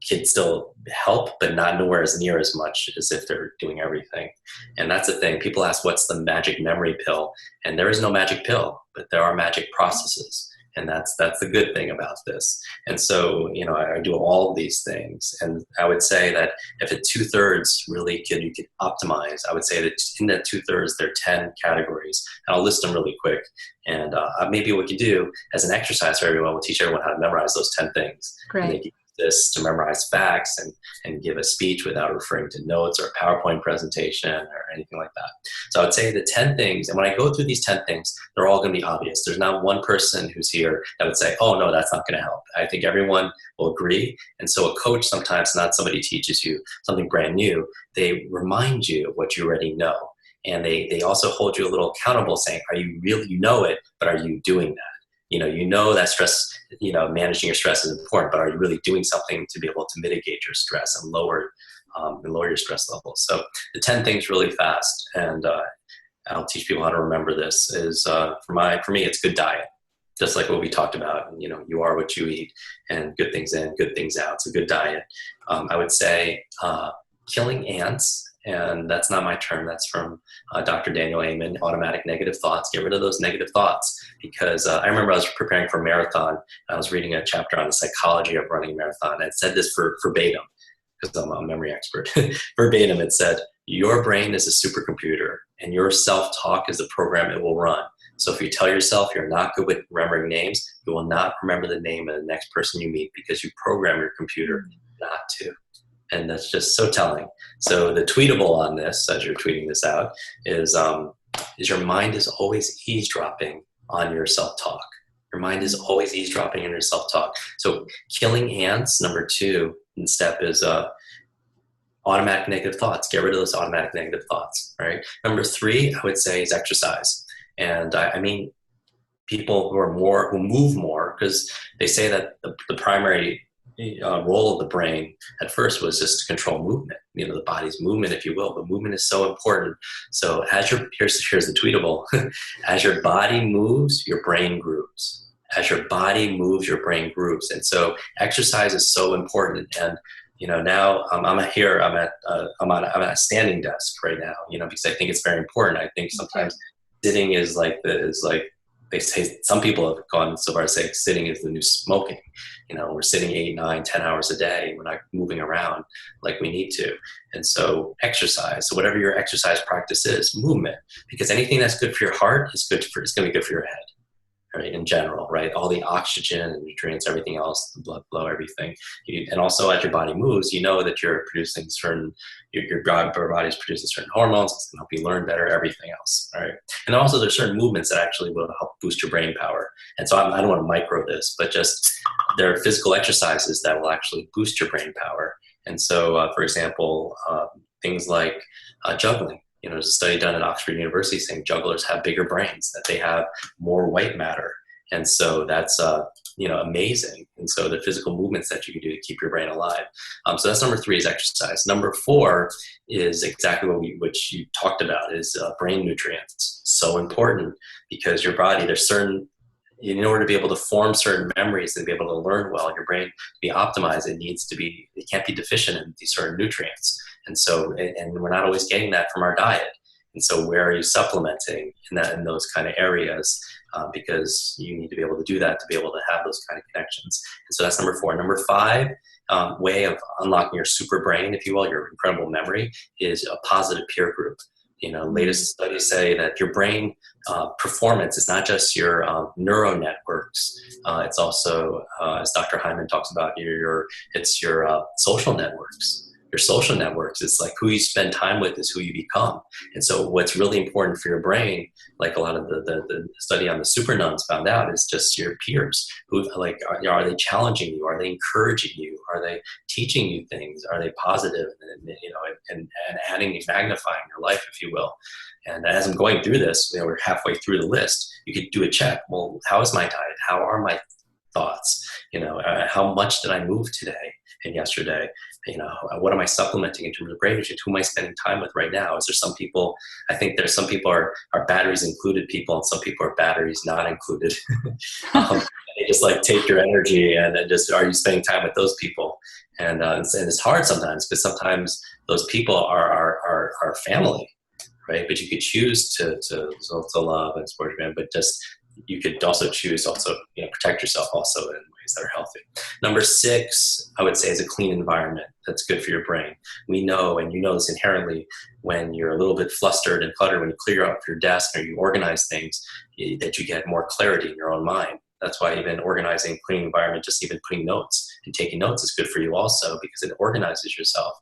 can still help, but not nowhere as near as much as if they're doing everything. And that's the thing. People ask, what's the magic memory pill? And there is no magic pill, but there are magic processes. And that's the good thing about this. And so, I do all of these things. And I would say that if at 2/3 really you could optimize, I would say that in that 2/3, there are 10 categories. And I'll list them really quick. And maybe what we can do as an exercise for everyone, we'll teach everyone how to memorize those 10 things. great. This to memorize facts and give a speech without referring to notes or a PowerPoint presentation or anything like that. So I would say the 10 things, and when I go through these 10 things, they're all going to be obvious. There's not one person who's here that would say, oh, no, that's not going to help. I think everyone will agree. And so a coach sometimes, not somebody teaches you something brand new, they remind you of what you already know. And they also hold you a little accountable saying, are you really, it, but are you doing that? That stress, managing your stress is important, but are you really doing something to be able to mitigate your stress and lower your stress levels? So the 10 things really fast, and I'll teach people how to remember this is for me, it's good diet. Just like what we talked about, you are what you eat, and good things in, good things out. So good diet. I would say killing ants. And that's not my term. That's from Dr. Daniel Amen, automatic negative thoughts. Get rid of those negative thoughts. Because I remember I was preparing for a marathon. I was reading a chapter on the psychology of running a marathon. And it said this verbatim, because I'm a memory expert. Verbatim, it said, your brain is a supercomputer, and your self-talk is the program it will run. So if you tell yourself you're not good with remembering names, you will not remember the name of the next person you meet because you program your computer not to. And that's just so telling. So the tweetable on this, as you're tweeting this out, is your mind is always eavesdropping on your self-talk. Your mind is always eavesdropping on your self-talk. So killing ants, number 2 step is automatic negative thoughts. Get rid of those automatic negative thoughts, right? Number 3, I would say, is exercise. And I mean, people who move more, because they say that the primary role of the brain at first was just to control movement, the body's movement, if you will. But movement is so important. So here's the tweetable. As your body moves, your brain grooves. As your body moves, your brain grooves. And so exercise is so important. And now I'm at a standing desk right now, because I think it's very important. I think sometimes sitting is like they say, some people have gone so far as to say sitting is the new smoking. We're sitting 8, 9, 10 hours a day. We're not moving around like we need to. And so exercise. So whatever your exercise practice is, movement, because anything that's good for your heart is going to be good for your head. right, in general, right? All the oxygen and nutrients, everything else, the blood flow, everything. And also as your body moves, you know that you're producing certain, your body is producing certain hormones. It's going to help you learn better, everything else, all right? And also there's certain movements that actually will help boost your brain power. And so I don't want to micro this, but just there are physical exercises that will actually boost your brain power. And so, for example, things like juggling. There's a study done at Oxford University saying jugglers have bigger brains, that they have more white matter. And so that's, amazing. And so the physical movements that you can do to keep your brain alive. So that's number 3 is exercise. Number 4 is exactly what you talked about, is brain nutrients. So important, because your body, there's certain, in order to be able to form certain memories and be able to learn well, your brain to be optimized, it can't be deficient in these certain nutrients. And so, and we're not always getting that from our diet. And so where are you supplementing in those kind of areas? Because you need to be able to do that to be able to have those kind of connections. And so that's number 4. Number 5, way of unlocking your super brain, if you will, your incredible memory, is a positive peer group. Latest studies say that your brain performance is not just your neural networks. It's also, as Dr. Hyman talks about, it's your social networks. Your social networks, it's like who you spend time with is who you become. And so what's really important for your brain, like a lot of the study on the super nuns found out, is just your peers. Who, like, are they challenging you? Are they encouraging you? Are they teaching you things? Are they positive and adding and magnifying your life, if you will? And as I'm going through this, we're halfway through the list, you could do a check. Well, how is my diet? How are my thoughts? How much did I move today and yesterday? What am I supplementing in terms of brain nutrients? Who am I spending time with right now? Is there some people, I think there's some people are batteries included people, and some people are batteries not included. They just like take your energy, and then just, are you spending time with those people? And it's hard sometimes, because sometimes those people are family, right? But you could choose to love and support your man, but just, you could also choose protect yourself also in ways that are healthy. Number 6, I would say, is a clean environment that's good for your brain. We know, and you know this inherently, when you're a little bit flustered and cluttered, when you clear up your desk or you organize things, that you get more clarity in your own mind. That's why even organizing, cleaning environment, just even putting notes and taking notes is good for you also, because it organizes yourself.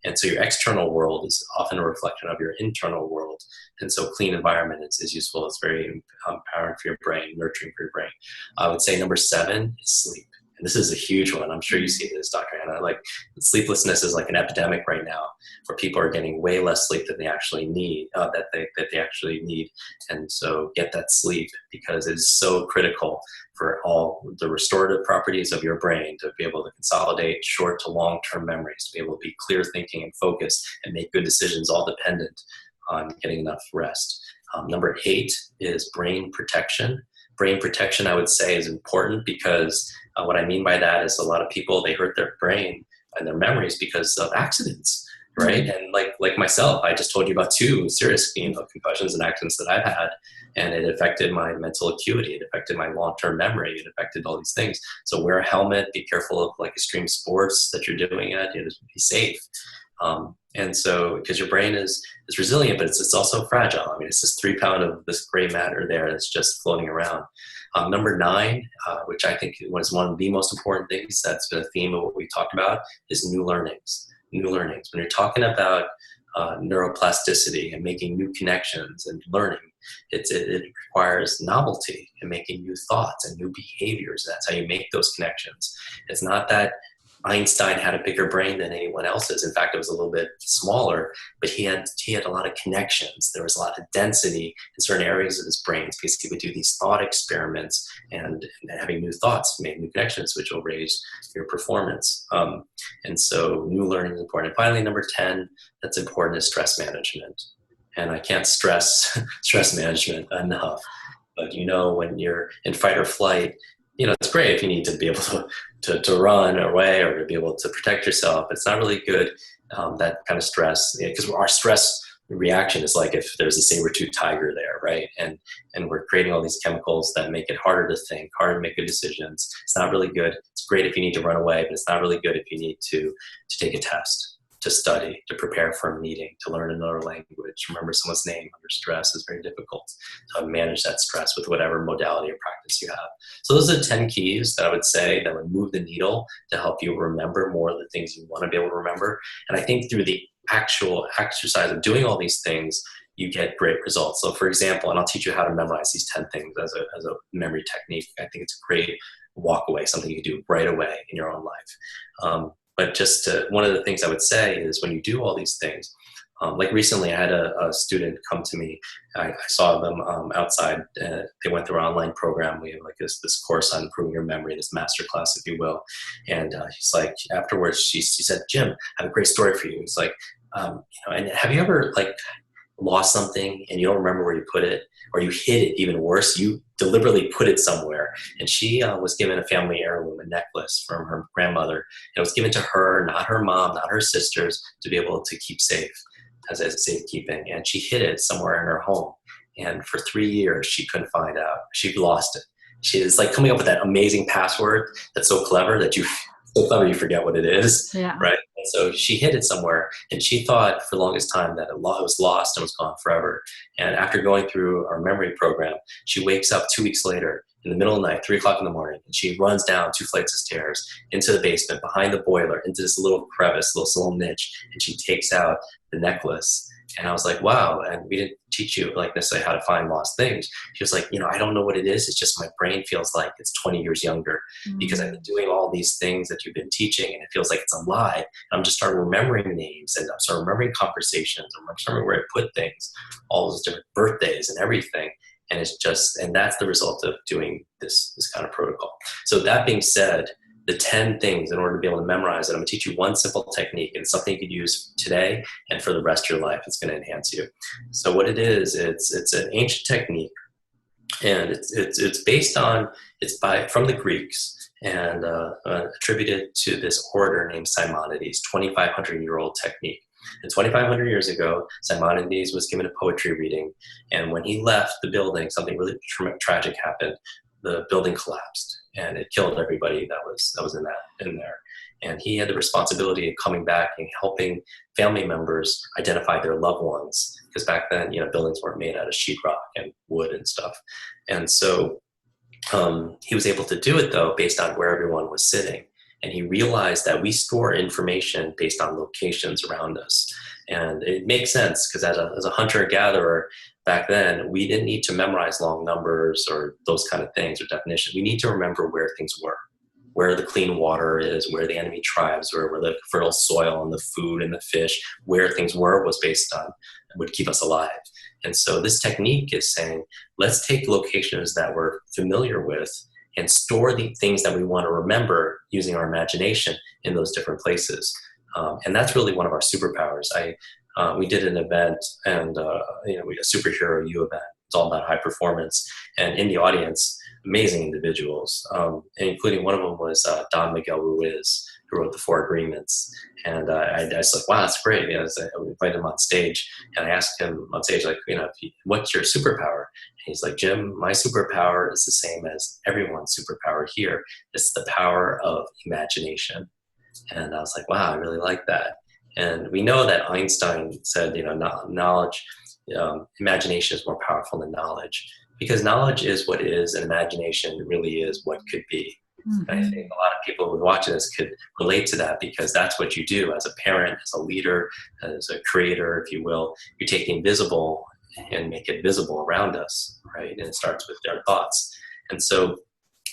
And so your external world is often a reflection of your internal world. And so clean environment is useful. It's very empowering for your brain, nurturing for your brain. I would say number 7 is sleep. And this is a huge one. I'm sure you see this, Dr. Anna. Like, sleeplessness is like an epidemic right now, where people are getting way less sleep than they actually need, that they actually need. And so get that sleep, because it is so critical for all the restorative properties of your brain to be able to consolidate short to long-term memories, to be able to be clear thinking and focused and make good decisions, all dependent on getting enough rest. Number 8 is brain protection. Brain protection, I would say, is important, because what I mean by that is a lot of people, they hurt their brain and their memories because of accidents, right? And like myself, I just told you about 2 serious concussions and accidents that I've had, and it affected my mental acuity, it affected my long-term memory, it affected all these things. So wear a helmet, be careful of like extreme sports that you're doing it, just be safe. And so, because your brain is resilient, but it's also fragile. I mean, it's this 3 pound of this gray matter there that's just floating around. Number 9, which I think was one of the most important things that's been a theme of what we talked about, is new learnings. New learnings. When you're talking about neuroplasticity and making new connections and learning, it requires novelty and making new thoughts and new behaviors. That's how you make those connections. It's not that Einstein had a bigger brain than anyone else's. In fact, it was a little bit smaller, but he had a lot of connections. There was a lot of density in certain areas of his brain, because he would do these thought experiments, and having new thoughts, make new connections, which will raise your performance. And so new learning is important. And finally, number 10, that's important, is stress management. And I can't stress stress management enough. But when you're in fight or flight, it's great if you need to be able to run away or to be able to protect yourself. It's not really good, that kind of stress, because our stress reaction is like if there's a saber-toothed tiger there, right? And we're creating all these chemicals that make it harder to think, harder to make good decisions. It's not really good. It's great if you need to run away, but it's not really good if you need to take a test. to study, to prepare for a meeting, to learn another language, remember someone's name under stress is very difficult, to manage that stress with whatever modality or practice you have. So those are the 10 keys that I would say that would move the needle to help you remember more of the things you want to be able to remember. And I think through the actual exercise of doing all these things, you get great results. So for example, and I'll teach you how to memorize these 10 things as a memory technique. I think it's a great walk away, something you can do right away in your own life. But just one of the things I would say is when you do all these things, like recently I had a student come to me. I saw them outside. They went through our online program. We have like this course on improving your memory, this master class, if you will. And he's like, afterwards, she said, Jim, I have a great story for you. He's like, and have you ever like lost something and you don't remember where you put it, or you hid it? Even worse, you deliberately put it somewhere. And she was given a family heirloom, a necklace from her grandmother, and it was given to her, not her mom, not her sisters, to be able to keep safe, as safekeeping. And she hid it somewhere in her home, and for 3 years she couldn't find out. She lost it. She is like coming up with that amazing password that's so clever that you forget what it is. Yeah. Right. And so she hid it somewhere, and she thought for the longest time that it was lost and was gone forever. And after going through our memory program, she wakes up 2 weeks later in the middle of the night, 3 o'clock in the morning, and she runs down 2 flights of stairs into the basement, behind the boiler, into this little crevice, this little niche, and she takes out the necklace. And I was like, wow. And we didn't teach you like necessarily how to find lost things. She was like, I don't know what it is. It's just my brain feels like it's 20 years younger because I've been doing all these things that you've been teaching, and it feels like it's alive. And I'm just starting remembering names, and I'm starting remembering conversations. I'm starting where I put things, all those different birthdays and everything. And and that's the result of doing this kind of protocol. So that being said, the 10 things in order to be able to memorize it, I'm gonna teach you one simple technique, and it's something you can use today and for the rest of your life. It's gonna enhance you. So what it is, it's an ancient technique, and it's based on, from the Greeks, and attributed to this orator named Simonides, 2,500-year-old technique. And 2,500 years ago, Simonides was given a poetry reading, and when he left the building, something really tragic happened. The building collapsed, and it killed everybody that was in there. And he had the responsibility of coming back and helping family members identify their loved ones, because back then, buildings weren't made out of sheetrock and wood and stuff. And so he was able to do it though based on where everyone was sitting. And he realized that we store information based on locations around us. And it makes sense, because as a hunter-gatherer back then, we didn't need to memorize long numbers or those kind of things or definitions. We need to remember where things were, where the clean water is, where the enemy tribes were, where the fertile soil and the food and the fish, where things was based on, would keep us alive. And so this technique is saying, let's take locations that we're familiar with and store the things that we want to remember using our imagination in those different places. And that's really one of our superpowers. We did an event, and a superhero U event. It's all about high performance. And in the audience, amazing individuals, and including one of them was Don Miguel Ruiz, who wrote the 4 Agreements. And I was like, wow, that's great. I invited him on stage, and I asked him on stage, like, what's your superpower? And he's like, Jim, my superpower is the same as everyone's superpower here. It's the power of imagination. And I was like, wow, I really like that. And we know that Einstein said, knowledge, imagination is more powerful than knowledge, because knowledge is what is, and imagination really is what could be. Mm-hmm. And I think a lot of people who watch this could relate to that, because that's what you do as a parent, as a leader, as a creator, if you will. You take the invisible and make it visible around us, right? And it starts with our thoughts. And so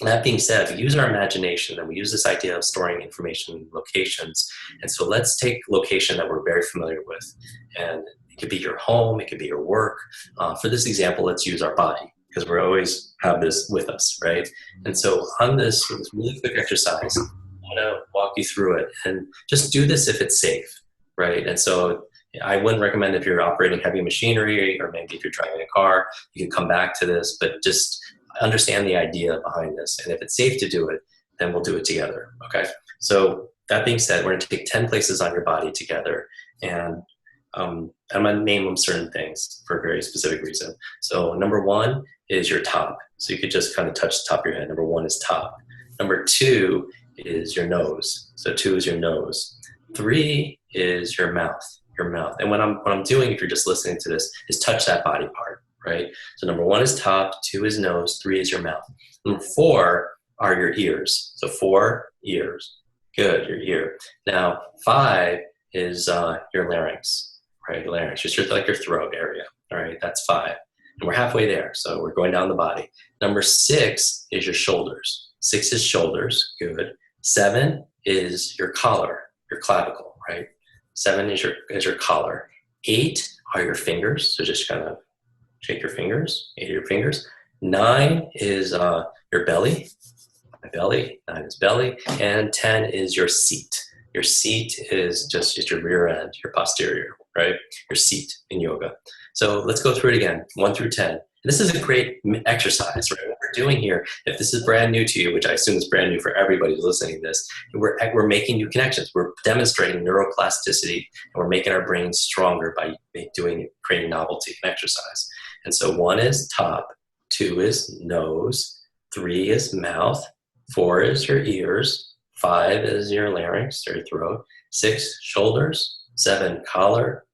that being said, we use our imagination, and we use this idea of storing information in locations. And so let's take location that we're very familiar with. And it could be your home, it could be your work. For this example, let's use our body, because we always have this with us, right? And so on this really quick exercise, I want to walk you through it, and just do this if it's safe, right? And so I wouldn't recommend if you're operating heavy machinery, or maybe if you're driving a car, you can come back to this, but just understand the idea behind this. And if it's safe to do it, then we'll do it together, okay? So that being said, we're going to take 10 places on your body together, and I'm going to name them certain things for a very specific reason. So number 1 is your top. So you could just kind of touch the top of your head. Number 1 is top. Number 2 is your nose. So 2 is your nose. 3 is your mouth. Your mouth. And what I'm doing, if you're just listening to this, is touch that body part, right? So number 1 is top, 2 is nose, 3 is your mouth. Number 4 are your ears. So 4 ears. Good, your ear. Now 5 is your larynx, right? Larynx, just like your throat area. All right, that's 5. And we're halfway there, so we're going down the body. Number 6 is your shoulders. 6 is shoulders, good. 7 is your collar, your clavicle, right? 7 is your collar. 8 are your fingers, so just kind of shake your fingers, 8 of your fingers. 9 is your belly. My belly, 9 is belly, and 10 is your seat. Your seat is just your rear end, your posterior, right? Your seat in yoga. So let's go through it again, 1 through 10. And this is a great exercise, right? What we're doing here, if this is brand new to you, which I assume is brand new for everybody who's listening to this, we're making new connections. We're demonstrating neuroplasticity, and we're making our brains stronger by creating novelty and exercise. And so 1 is top, 2 is nose, 3 is mouth, 4 is your ears, 5 is your larynx or your throat, 6 shoulders, 7 collar,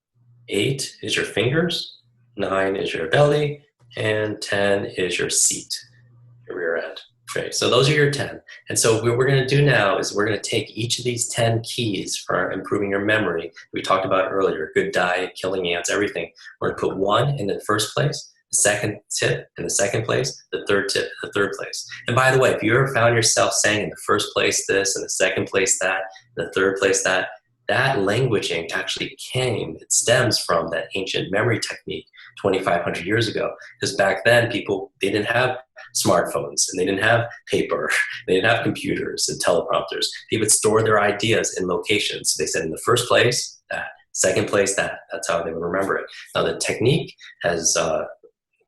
8 is your fingers, 9 is your belly, and 10 is your seat, your rear end. Okay, so those are your 10. And so what we're going to do now is we're going to take each of these 10 keys for improving your memory we talked about earlier, good diet, killing ants, everything. We're going to put 1 in the first place, the second tip in the second place, the third tip in the third place. And by the way, if you ever found yourself saying in the first place this, in the second place that, in the third place that languaging actually it stems from that ancient memory technique 2,500 years ago. Because back then, they didn't have smartphones, and they didn't have paper, they didn't have computers and teleprompters. They would store their ideas in locations. They said in the first place, that, second place, that. That's how they would remember it. Now the technique has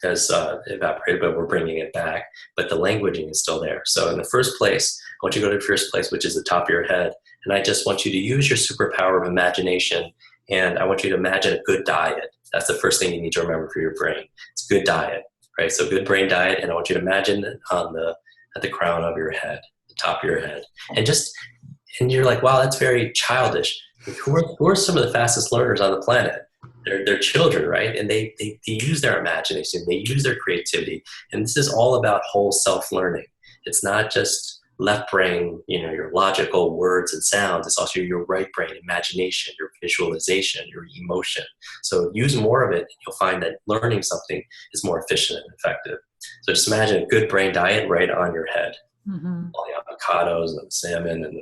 evaporated, but we're bringing it back. But the languaging is still there. So in the first place, I want you to go to the first place, which is the top of your head. And I just want you to use your superpower of imagination. And I want you to imagine a good diet. That's the first thing you need to remember for your brain. It's good diet, right? So good brain diet. And I want you to imagine it at the crown of your head, the top of your head. And you're like, wow, that's very childish. Who are some of the fastest learners on the planet? They're children, right? And they use their imagination, they use their creativity. And this is all about whole self-learning. It's not just left brain, your logical words and sounds. It's also your right brain, imagination, your visualization, your emotion. So use more of it, and you'll find that learning something is more efficient and effective. So just imagine a good brain diet right on your head. Mm-hmm. All the avocados and the salmon and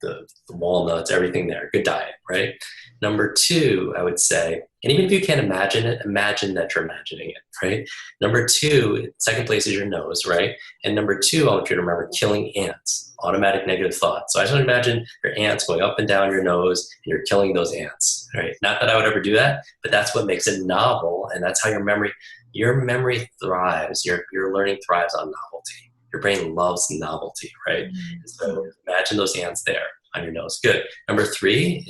the walnuts, everything there. Good diet, right? Number 2, I would say, and even if you can't imagine it, imagine that you're imagining it, right? Number 2, second place is your nose, right? And number 2, I want you to remember killing ants, automatic negative thoughts. So I just want to imagine your ants going up and down your nose, and you're killing those ants, right? Not that I would ever do that, but that's what makes it novel, and that's how your memory thrives, your learning thrives on novelty. Your brain loves novelty, right? Mm-hmm. So imagine those ants there on your nose. Good. Number 3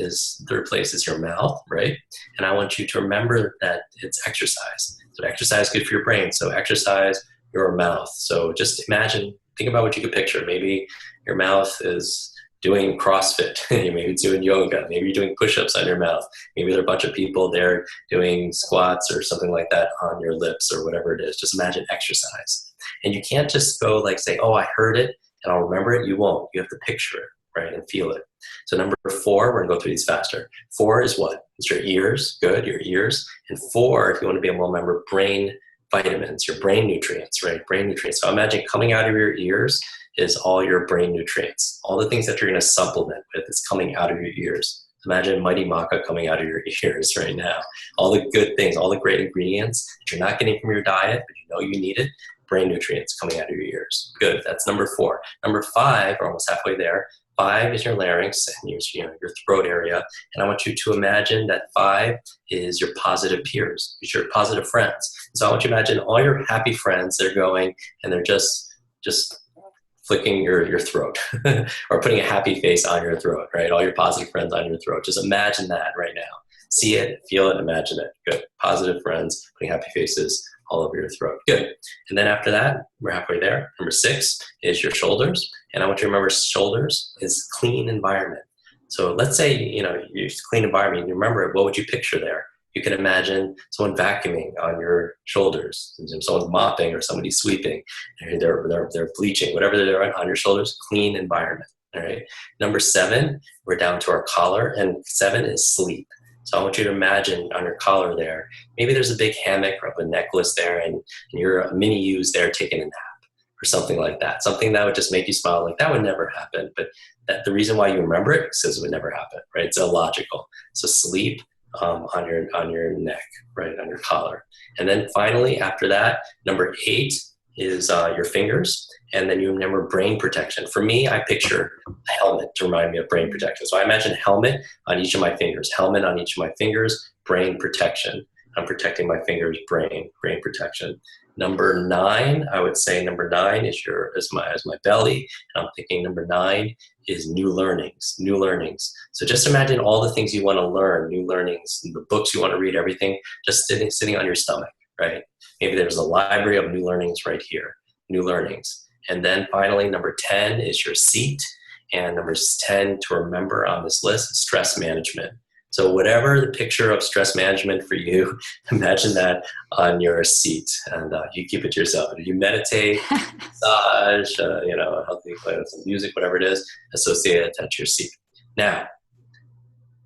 third place is your mouth, right? And I want you to remember that it's exercise. So exercise is good for your brain. So exercise your mouth. So just think about what you could picture. Maybe your mouth is doing CrossFit. Maybe it's doing yoga. Maybe you're doing push-ups on your mouth. Maybe there are a bunch of people there doing squats or something like that on your lips or whatever it is. Just imagine exercise. And you can't just go say, oh, I heard it and I'll remember it. You won't. You have to picture it, right, and feel it. So number 4, we're going to go through these faster. 4 is what? It's your ears. Good, your ears. And 4, if you want to be able to remember, brain vitamins, your brain nutrients, right? Brain nutrients. So imagine coming out of your ears is all your brain nutrients. All the things that you're going to supplement with is coming out of your ears. Imagine Mighty Maca coming out of your ears right now. All the good things, all the great ingredients that you're not getting from your diet, but you need it. Brain nutrients coming out of your ears. Good, that's number 4. Number 5, we're almost halfway there. 5 is your larynx and your throat area. And I want you to imagine that 5 is your positive peers, it's your positive friends. So I want you to imagine all your happy friends, they're going and they're just flicking your throat or putting a happy face on your throat, right? All your positive friends on your throat. Just imagine that right now. See it, feel it, imagine it. Good. Positive friends putting happy faces all over your throat. Good. And then after that, we're halfway there. Number 6 is your shoulders. And I want you to remember shoulders is clean environment. So let's say, you clean environment, you remember it, what would you picture there? You can imagine someone vacuuming on your shoulders, someone's mopping or somebody's sweeping, they're bleaching, whatever they're doing on your shoulders, clean environment. All right. Number 7, we're down to our collar, and 7 is sleep. So I want you to imagine on your collar there, maybe there's a big hammock or a necklace there, and you're a mini you's there taking a nap or something like that. Something that would just make you smile, like that would never happen. But the reason why you remember it is because it would never happen, right? It's illogical. So sleep on your neck, right, on your collar. And then finally, after that, number 8 is your fingers. And then you remember brain protection. For me, I picture a helmet to remind me of brain protection. So I imagine helmet on each of my fingers, helmet on each of my fingers, brain protection. I'm protecting my fingers, brain protection. Number 9, I would say number 9 is my belly. And I'm thinking number 9 is new learnings. So just imagine all the things you want to learn, new learnings, the books you want to read, everything, just sitting on your stomach, right? Maybe there's a library of new learnings right here, new learnings. And then finally, number 10 is your seat. And number 10 to remember on this list is stress management. So whatever the picture of stress management for you, imagine that on your seat, and you keep it to yourself. If you meditate, massage, healthy play with some music, whatever it is, associate it to your seat. Now,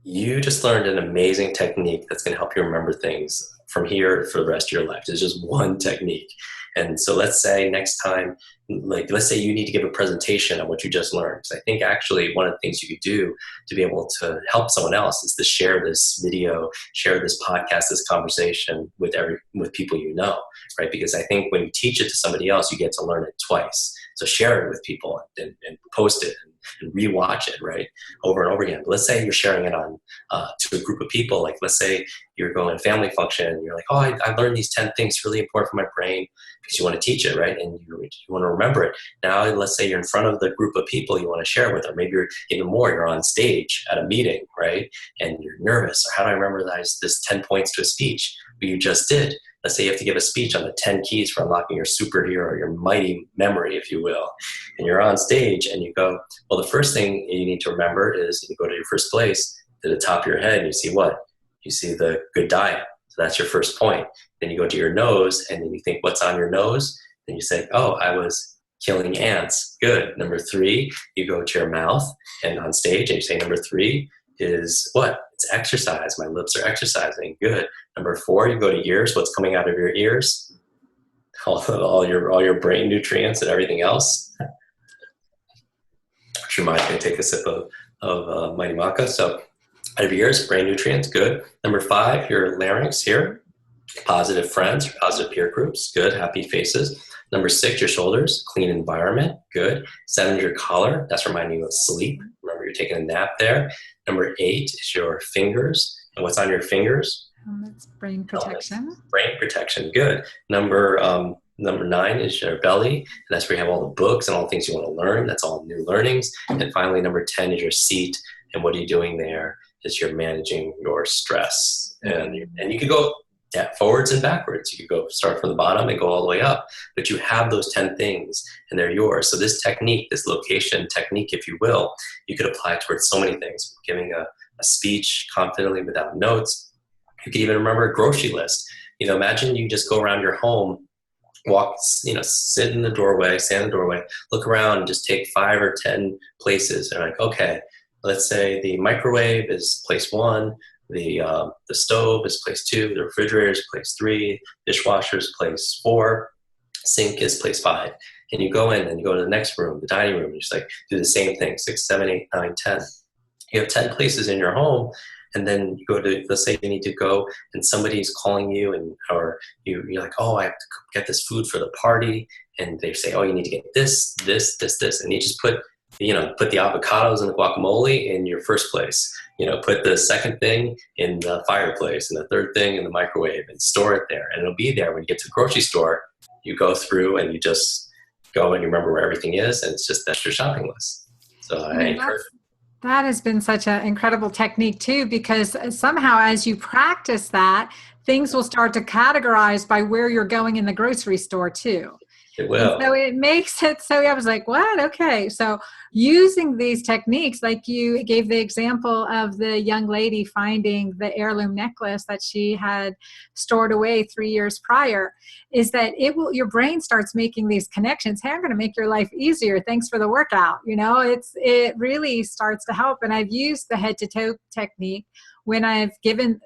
you just learned an amazing technique that's going to help you remember things from here for the rest of your life. There's just one technique. And so let's say next time, let's say you need to give a presentation on what you just learned. Because I think actually one of the things you could do to be able to help someone else is to share this video, share this podcast, this conversation with people you know, right? Because I think when you teach it to somebody else, you get to learn it twice. So share it with people and post it and rewatch it, right, over and over again. But let's say you're sharing it on to a group of people. Like let's say you're going to a family function and you're like, oh, I learned these 10 things really important for my brain, because you want to teach it, right? And you want to remember it. Now, let's say you're in front of the group of people you want to share with, or maybe you're even more, you're on stage at a meeting, right? And you're nervous. How do I remember this 10 points to a speech? But you just did. Let's say you have to give a speech on the 10 keys for unlocking your superhero, your mighty memory, if you will. And you're on stage and you go, well, the first thing you need to remember is you go to your first place, to the top of your head, and you see what? You see the good diet. So that's your first point. Then you go to your nose and then you think, what's on your nose? Then you say, oh, I was killing ants. Good. Number 3, you go to your mouth and on stage and you say, number 3 is what? It's exercise. My lips are exercising. Good. Number 4, you go to ears. What's coming out of your ears? All your brain nutrients and everything else. Which reminds me to take a sip of Mighty Maca. So out of your ears, brain nutrients. Good. Number 5, your larynx here. Positive friends, positive peer groups. Good. Happy faces. Number 6, your shoulders. Clean environment. Good. 7, your collar. That's reminding you of sleep. Remember, you're taking a nap there. Number 8 is your fingers. And what's on your fingers? It's brain protection. Brain protection. Good. Number 9 is your belly. And that's where you have all the books and all the things you want to learn. That's all new learnings. And finally, number 10 is your seat. And what are you doing there? Is you're managing your stress. And you can go forwards and backwards. You could go start from the bottom and go all the way up. But you have those 10 things and they're yours. So this technique, this location technique, if you will, you could apply towards so many things. Giving a speech confidently without notes. You could even remember a grocery list. Imagine you just go around your home, walk, sit in the doorway, stand in the doorway, look around and just take 5 or 10 places. And like, okay, let's say the microwave is place 1, the stove is place 2, the refrigerator is place 3, dishwasher is place 4, sink is place 5. And you go in and you go to the next room, the dining room, and you just like do the same thing, 6, 7, 8, 9, 10. You have 10 places in your home, and then you go to, let's say you need to go and somebody's calling you, or you're like, oh, I have to get this food for the party, and they say, oh, you need to get this, and you just put the avocados and the guacamole in your first place. Put the second thing in the fireplace and the third thing in the microwave and store it there. And it'll be there when you get to the grocery store. You go through and you just go and you remember where everything is, and that's your shopping list. So I encourage. That has been such an incredible technique too, because somehow as you practice that, things will start to categorize by where you're going in the grocery store too. It And will. so it makes it so I was like, what? Okay. So using these techniques, like you gave the example of the young lady finding the heirloom necklace that she had stored away 3 years prior, is that your brain starts making these connections. Hey, I'm going to make your life easier. Thanks for the workout. It really starts to help. And I've used the head to toe technique when I've given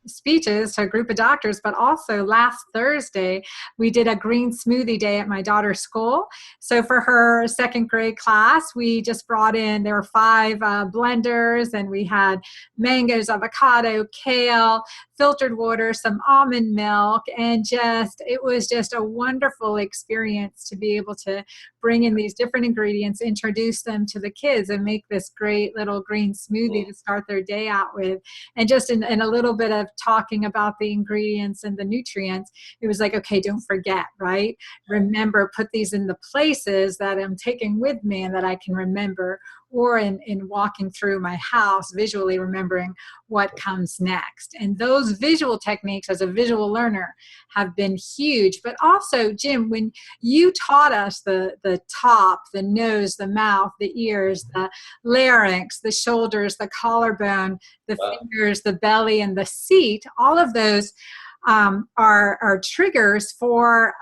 speeches to a group of doctors, but also last Thursday, we did a green smoothie day at my daughter's school. So for her second grade class, we just brought in, there were 5 blenders, and we had mangoes, avocado, kale, filtered water, some almond milk, and it was just a wonderful experience to be able to bring in these different ingredients, introduce them to the kids, and make this great little green smoothie to start their day out with. And just in a little bit of talking about the ingredients and the nutrients, it was like, okay, don't forget, right? Remember, put these in the places that I'm taking with me and that I can remember, or in walking through my house, visually remembering what comes next. And those visual techniques as a visual learner have been huge. But also, Jim, when you taught us the top, the nose, the mouth, the ears, the larynx, the shoulders, the collarbone, the fingers, the belly, and the seat, all of those are triggers for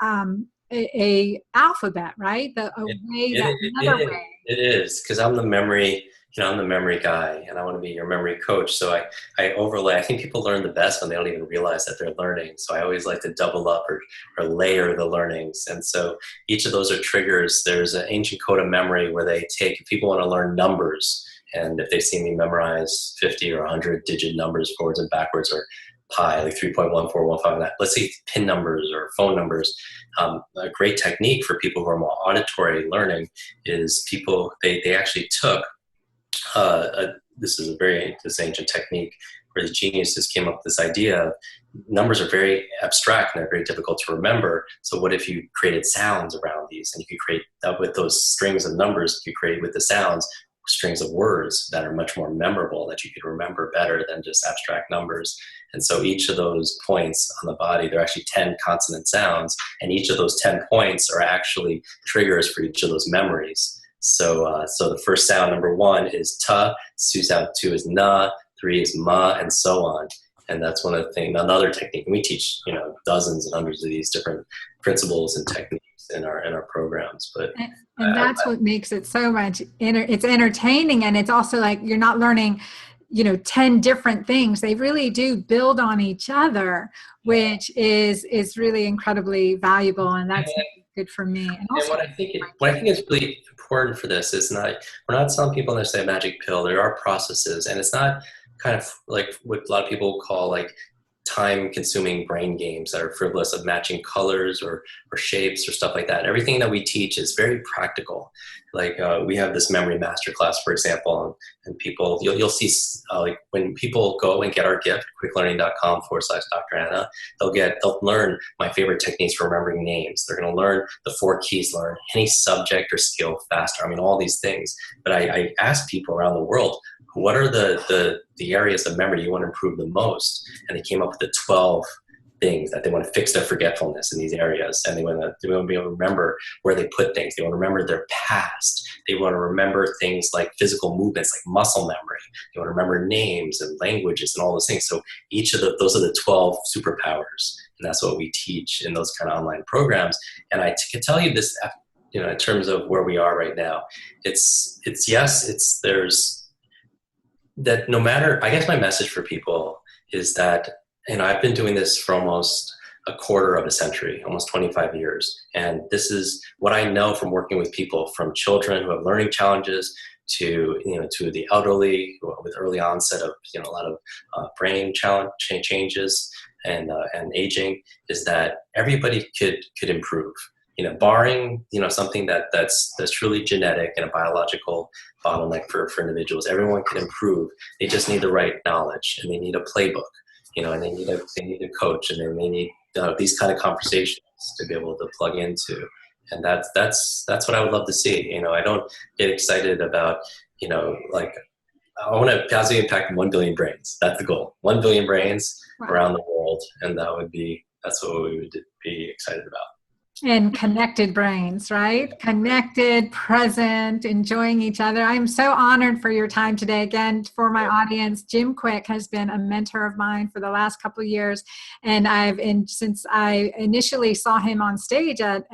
a alphabet, right? Another way. It is, because I'm the memory guy, and I want to be your memory coach. So I overlay. I think people learn the best when they don't even realize that they're learning. So I always like to double up or layer the learnings. And so each of those are triggers. There's an ancient code of memory where if people want to learn numbers, and if they see me memorize 50 or 100 digit numbers forwards and backwards, or pi, like 3.1415, let's say pin numbers or phone numbers. A great technique for people who are more auditory learning is they actually took this ancient technique where the geniuses came up with this idea of numbers are very abstract and they're very difficult to remember. So what if you created sounds around these, and you could create with those strings of numbers, you create with the sounds strings of words that are much more memorable, that you could remember better than just abstract numbers. And so each of those points on the body, there are actually 10 consonant sounds, and each of those 10 points are actually triggers for each of those memories. So the first sound, number 1, is ta, sound 2 is na, 3 is ma, and so on. And that's another technique. And we teach, dozens and hundreds of these different principles and techniques in our programs. But and that's what makes it so much it's entertaining, and it's also like you're not learning 10 different things. They really do build on each other, which is really incredibly valuable, and that's good for me. And also, what I think is really important for this is we're not telling people there's a magic pill. There are processes, and it's not kind of like what a lot of people call like time-consuming brain games that are frivolous, of matching colors or shapes or stuff like that. Everything that we teach is very practical. Like we have this memory masterclass, for example, and people, you'll see like when people go and get our gift, kwiklearning.com/Dr. Anna, they'll learn my favorite techniques for remembering names. They're going to learn the 4 keys, learn any subject or skill faster. I mean, all these things. But I ask people around the world, what are the areas of memory you want to improve the most? And they came up with the 12 things that they want to fix their forgetfulness in these areas. And they want to be able to remember where they put things. They want to remember their past. They want to remember things like physical movements, like muscle memory. They want to remember names and languages and all those things. So each of those are the 12 superpowers. And that's what we teach in those kind of online programs. And I can tell you this, in terms of where we are right now, there's that no matter, I guess my message for people is that, I've been doing this for almost a quarter of a century, almost 25 years. And this is what I know from working with people, from children who have learning challenges to the elderly with early onset of, a lot of brain challenge changes and aging, is that everybody could improve. Barring, something that's truly genetic and a biological bottleneck for individuals, everyone can improve. They just need the right knowledge, and they need a playbook, and they need a coach, and they need these kind of conversations to be able to plug into. And that's what I would love to see. I don't get excited about, like, I want to positively impact 1 billion brains. That's the goal. 1 billion brains around the world. And that's what we would be excited about. And connected brains, right? Connected, present, enjoying each other. I'm so honored for your time today. Again, for my audience, Jim Kwik has been a mentor of mine for the last couple of years. And since I initially saw him on stage at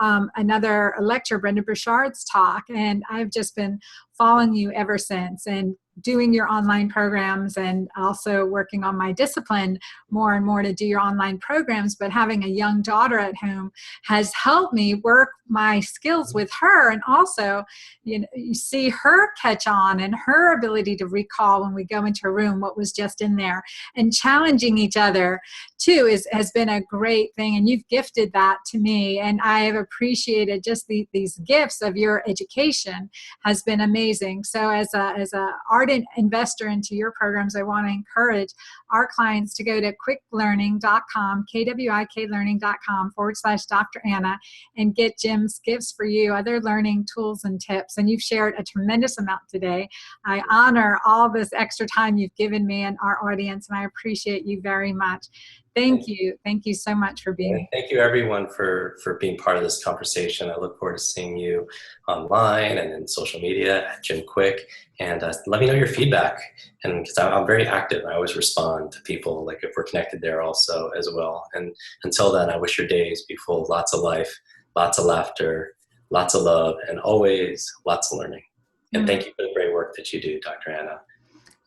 another lecture, Brenda Bouchard's talk, and I've just been following you ever since, and doing your online programs, and also working on my discipline more and more to do your online programs. But having a young daughter at home has helped me work my skills with her, and also you see her catch on, and her ability to recall when we go into a room what was just in there, and challenging each other too has been a great thing. And you've gifted that to me, and I have appreciated just these gifts of your education has been amazing. So as a ardent investor into your programs, I want to encourage our clients to go to kwiklearning.com, kwiklearning.com/Dr. Anna, and get Jim's gifts for you, other learning tools and tips. And you've shared a tremendous amount today. I honor all this extra time you've given me and our audience, and I appreciate you very much. Thank you. Thank you so much for being here. Thank you, everyone, for being part of this conversation. I look forward to seeing you online and in social media at Jim Kwik. And let me know your feedback. And because I'm very active, I always respond to people, like if we're connected there also as well. And until then, I wish your days be full of lots of life, lots of laughter, lots of love, and always lots of learning. And thank you for the great work that you do, Dr. Anna.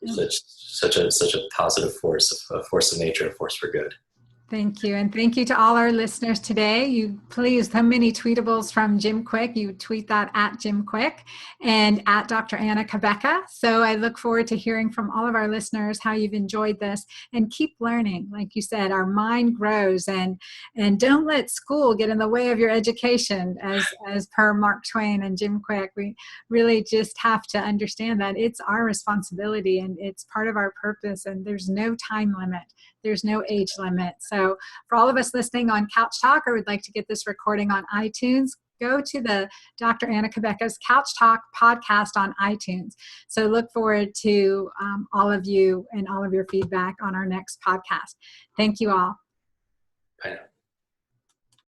Such a positive force, a force of nature, a force for good. Thank you. And thank you to all our listeners today. You please, so many tweetables from Jim Kwik. You tweet that at Jim Kwik and at Dr. Anna Cabeca. So I look forward to hearing from all of our listeners how you've enjoyed this, and keep learning. Like you said, our mind grows, and don't let school get in the way of your education, as per Mark Twain and Jim Kwik. We really just have to understand that it's our responsibility, and it's part of our purpose, and there's no time limit. There's no age limit. So for all of us listening on Couch Talk, or would like to get this recording on iTunes, go to the Dr. Anna Cabeca's Couch Talk podcast on iTunes. So look forward to all of you and all of your feedback on our next podcast. Thank you all. Bye now.